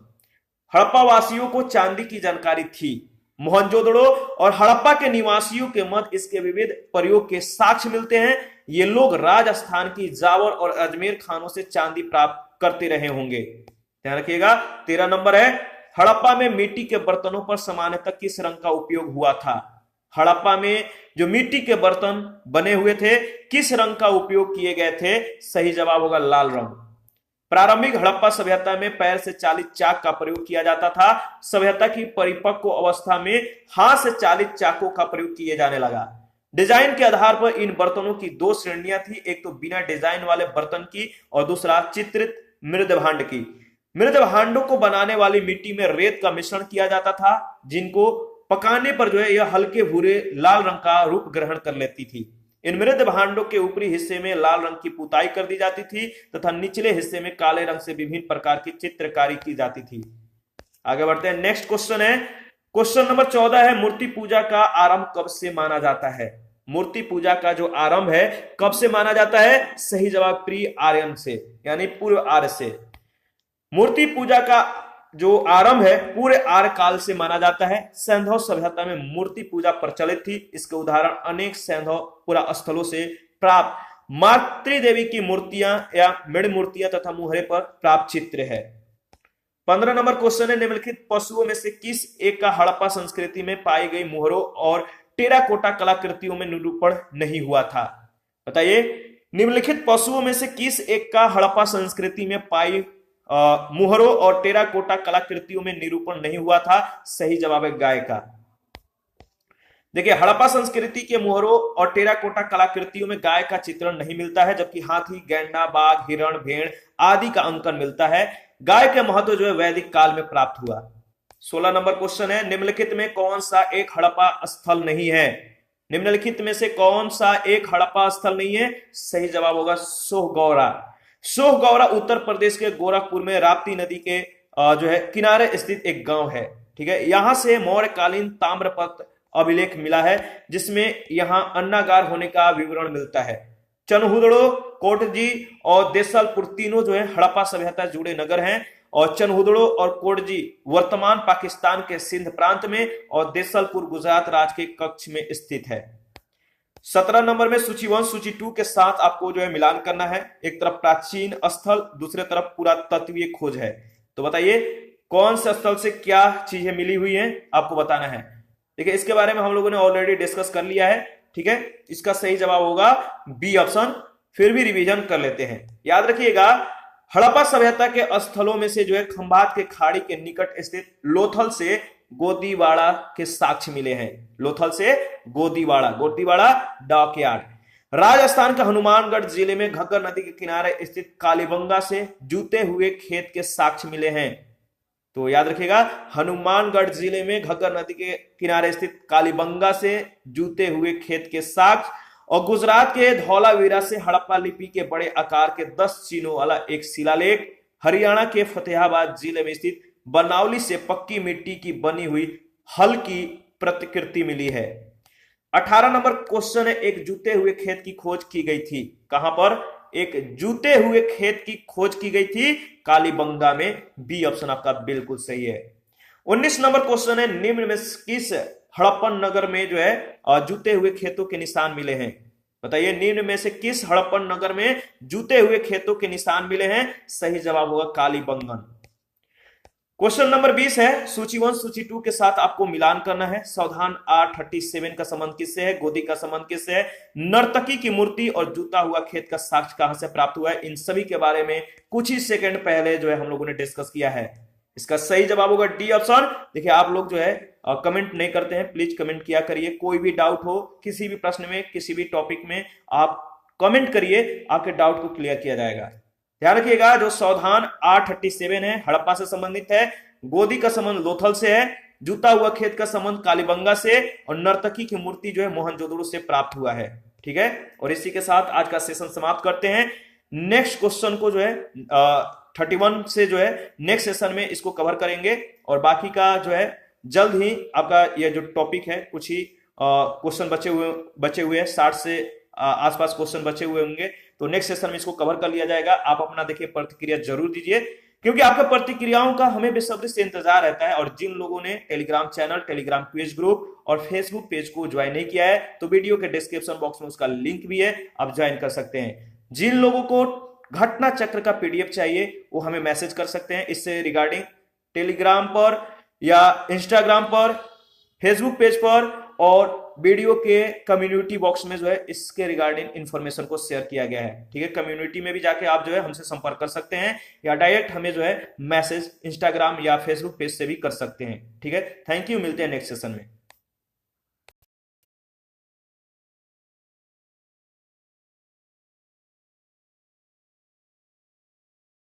S1: हड़प्पा वासियों को चांदी की जानकारी थी। मोहनजोदड़ो और हड़प्पा के निवासियों के मध्य इसके विविध प्रयोग के साक्ष्य मिलते हैं। ये लोग राजस्थान की जावर और अजमेर खानों से चांदी प्राप्त करते रहे होंगे। ध्यान रखिएगा। 13 नंबर है, हड़प्पा में मिट्टी के बर्तनों पर सामान्यतः किस रंग का उपयोग हुआ था? हड़प्पा में जो मिट्टी के बर्तन बने हुए थे किस रंग का उपयोग किए गए थे? सही जवाब होगा लाल रंग। प्रारंभिक हड़प्पा सभ्यता में पैर से चालित चाक का प्रयोग किया जाता था। सभ्यता की परिपक्व अवस्था में हाथ से चालित चाकों का प्रयोग किए जाने लगा। डिजाइन के आधार पर इन बर्तनों की दो श्रेणियां थी, एक तो बिना डिजाइन वाले बर्तन की और दूसरा चित्रित मृद भांड की। मृद भांडों को बनाने वाली मिट्टी में रेत का मिश्रण किया जाता था, जिनको पकाने पर जो है यह हल्के भूरे लाल रंग का रूप ग्रहण कर लेती थी। इन मृद भांडों के ऊपरी हिस्से में लाल रंग की पुताई कर दी जाती थी तथा निचले हिस्से में काले रंग से विभिन्न प्रकार की चित्रकारी की जाती थी। आगे बढ़ते हैं, नेक्स्ट क्वेश्चन है, क्वेश्चन नंबर 14 है, मूर्ति पूजा का आरंभ कब से माना जाता है? मूर्ति पूजा का जो आरंभ है कब से माना जाता है? सही जवाब प्री आर्यन से, यानी पूर्व आर्य से। मूर्ति पूजा का जो आरंभ है पूरे आर्य काल से माना जाता है। सैंधव सभ्यता में मूर्ति पूजा प्रचलित थी। इसके उदाहरण अनेक सैंधव पुरा स्थलों से प्राप्त मातृ देवी की मूर्तियां या मृण मूर्तियां तथा मुहरे पर प्राप्त चित्र है। 15 नंबर क्वेश्चन है, निम्नलिखित पशुओं में से किस एक का हड़प्पा संस्कृति में पाई गई मुहरों और टेराकोटा कलाकृतियों में निरूपण नहीं हुआ था? बताइए, निम्नलिखित पशुओं में से किस एक का हड़प्पा संस्कृति में पाई मुहरों और टेराकोटा कलाकृतियों में निरूपण नहीं हुआ था? सही जवाब है गाय का। देखिए, हड़प्पा संस्कृति के मुहरों और टेराकोटा कलाकृतियों में गाय का चित्रण नहीं मिलता है, जबकि हाथी, गैंडा, बाघ, हिरण, भेड़ आदि का अंकन मिलता है। गाय के महत्व जो है वैदिक काल में प्राप्त हुआ। 16 नंबर क्वेश्चन है, निम्नलिखित में कौन सा एक हड़प्पा स्थल नहीं है? निम्नलिखित में से कौन सा एक हड़प्पा स्थल नहीं है? सही जवाब होगा सोहगौरा। सोहगौरा उत्तर प्रदेश के गोरखपुर में राप्ती नदी के जो है किनारे स्थित एक गांव है। ठीक है, यहां से मौर्यकालीन ताम्रपत्र अभिलेख मिला है, जिसमें यहां अन्नागार होने का विवरण मिलता है। चनहुदड़ो, कोटजी और देसलपुर तीनों जो है हड़प्पा सभ्यता जुड़े नगर हैं, और चनहुदड़ो और कोटजी वर्तमान पाकिस्तान के सिंध प्रांत में और देसलपुर गुजरात राज्य के कच्छ में स्थित है। 17 नंबर में सूची 1 सूची 2 के साथ आपको जो है मिलान करना है। एक तरफ प्राचीन स्थल, दूसरे तरफ पुरातत्वीय खोज है। तो बताइए कौन से स्थल से क्या चीजें मिली हुई हैं, आपको बताना है। देखिए, इसके बारे में हम लोगों ने ऑलरेडी डिस्कस कर लिया है। ठीक है, इसका सही जवाब होगा बी ऑप्शन। फिर भी रिवीजन कर लेते हैं, याद रखिएगा। हड़प्पा सभ्यता के स्थलों में से जो है खंभात के खाड़ी के निकट स्थित लोथल से गोदीवाड़ा के साक्ष्य मिले हैं। लोथल से गोदीवाड़ा डॉकयार्ड। राजस्थान के हनुमानगढ़ जिले में घग्गर नदी के किनारे स्थित कालीबंगा से जूते हुए खेत के साक्ष्य मिले हैं। तो याद रखिएगा, हनुमानगढ़ जिले में घग्गर नदी के किनारे स्थित कालीबंगा से जूते हुए खेत के साक्ष्य, और गुजरात के धौलावीरा से हड़प्पा लिपि के बड़े आकार के 10 चिन्हों वाला एक शिलालेख, हरियाणा के फतेहाबाद जिले में स्थित बनावली से पक्की मिट्टी की बनी हुई हल की प्रतिकृति मिली है। 18 नंबर क्वेश्चन है, एक जूते हुए खेत की खोज की गई थी। कहां पर? एक जूते हुए खेत की खोज की गई थी कालीबंगा में। बी ऑप्शन आपका बिल्कुल सही है। 19 नंबर क्वेश्चन है, निम्न में किस हड़प्पन नगर में जो है जूते हुए खेतों के निशान मिले हैं? बताइए, निम्न में से किस हड़प्पन नगर में जूते हुए खेतों के निशान मिले हैं? सही जवाब होगा कालीबंगन। क्वेश्चन नंबर 20 है, सूची 1 सूची 2 के साथ आपको मिलान करना है। सावधान R37 का संबंध किससे है? गोदी का संबंध किससे है? नर्तकी की मूर्ति और जूता हुआ खेत का साक्ष्य कहां से प्राप्त हुआ है? इन सभी के बारे में कुछ ही सेकंड पहले जो है हम लोगों ने डिस्कस किया है। इसका सही जवाब होगा डी ऑप्शन। देखिए, आप लोग जो है कमेंट नहीं करते हैं, प्लीज कमेंट किया करिए। कोई भी डाउट हो किसी भी प्रश्न में, किसी भी टॉपिक में, आप कमेंट करिए, आपके डाउट को क्लियर किया जाएगा। ध्यान रखिएगा, जो सावधान R37 है हड़प्पा से संबंधित है, गोदी का संबंध लोथल से है, जूता हुआ खेत का संबंध कालीबंगा से, और नर्तकी की मूर्ति जो है मोहनजोदड़ो से प्राप्त हुआ है। ठीक है, और इसी के साथ आज का सेशन समाप्त करते हैं। नेक्स्ट क्वेश्चन को जो है 31 से जो है नेक्स्ट सेशन में इसको कवर करेंगे, और बाकी का जो है जल्द ही आपका ये जो टॉपिक है, कुछ ही क्वेश्चन बचे हुए हैं, 60 से आसपास क्वेश्चन बचे हुए होंगे, तो नेक्स्ट सेशन में इसको कवर कर लिया जाएगा। आप अपना देखिए प्रतिक्रिया जरूर दीजिए, क्योंकि आपके प्रतिक्रियाओं का हमें बेसब्री से इंतजार रहता है। और जिन लोगों ने Telegram channel, Telegram page group और फेसबुक पेज को ज्वाइन नहीं किया है, तो वीडियो के डिस्क्रिप्शन बॉक्स में उसका लिंक भी है, आप ज्वाइन कर सकते हैं। जिन लोगों को घटना चक्र का PDF चाहिए, वो हमें मैसेज कर सकते हैं इससे रिगार्डिंग, टेलीग्राम पर या इंस्टाग्राम पर, फेसबुक पेज पर और वीडियो के कम्युनिटी बॉक्स में जो है इसके रिगार्डिंग इंफॉर्मेशन को शेयर किया गया है। ठीक है, कम्युनिटी में भी जाके आप जो है हमसे संपर्क कर सकते हैं या डायरेक्ट हमें जो है मैसेज इंस्टाग्राम या फेसबुक पेज से भी कर सकते हैं। ठीक है, थैंक यू, मिलते हैं नेक्स्ट सेशन में।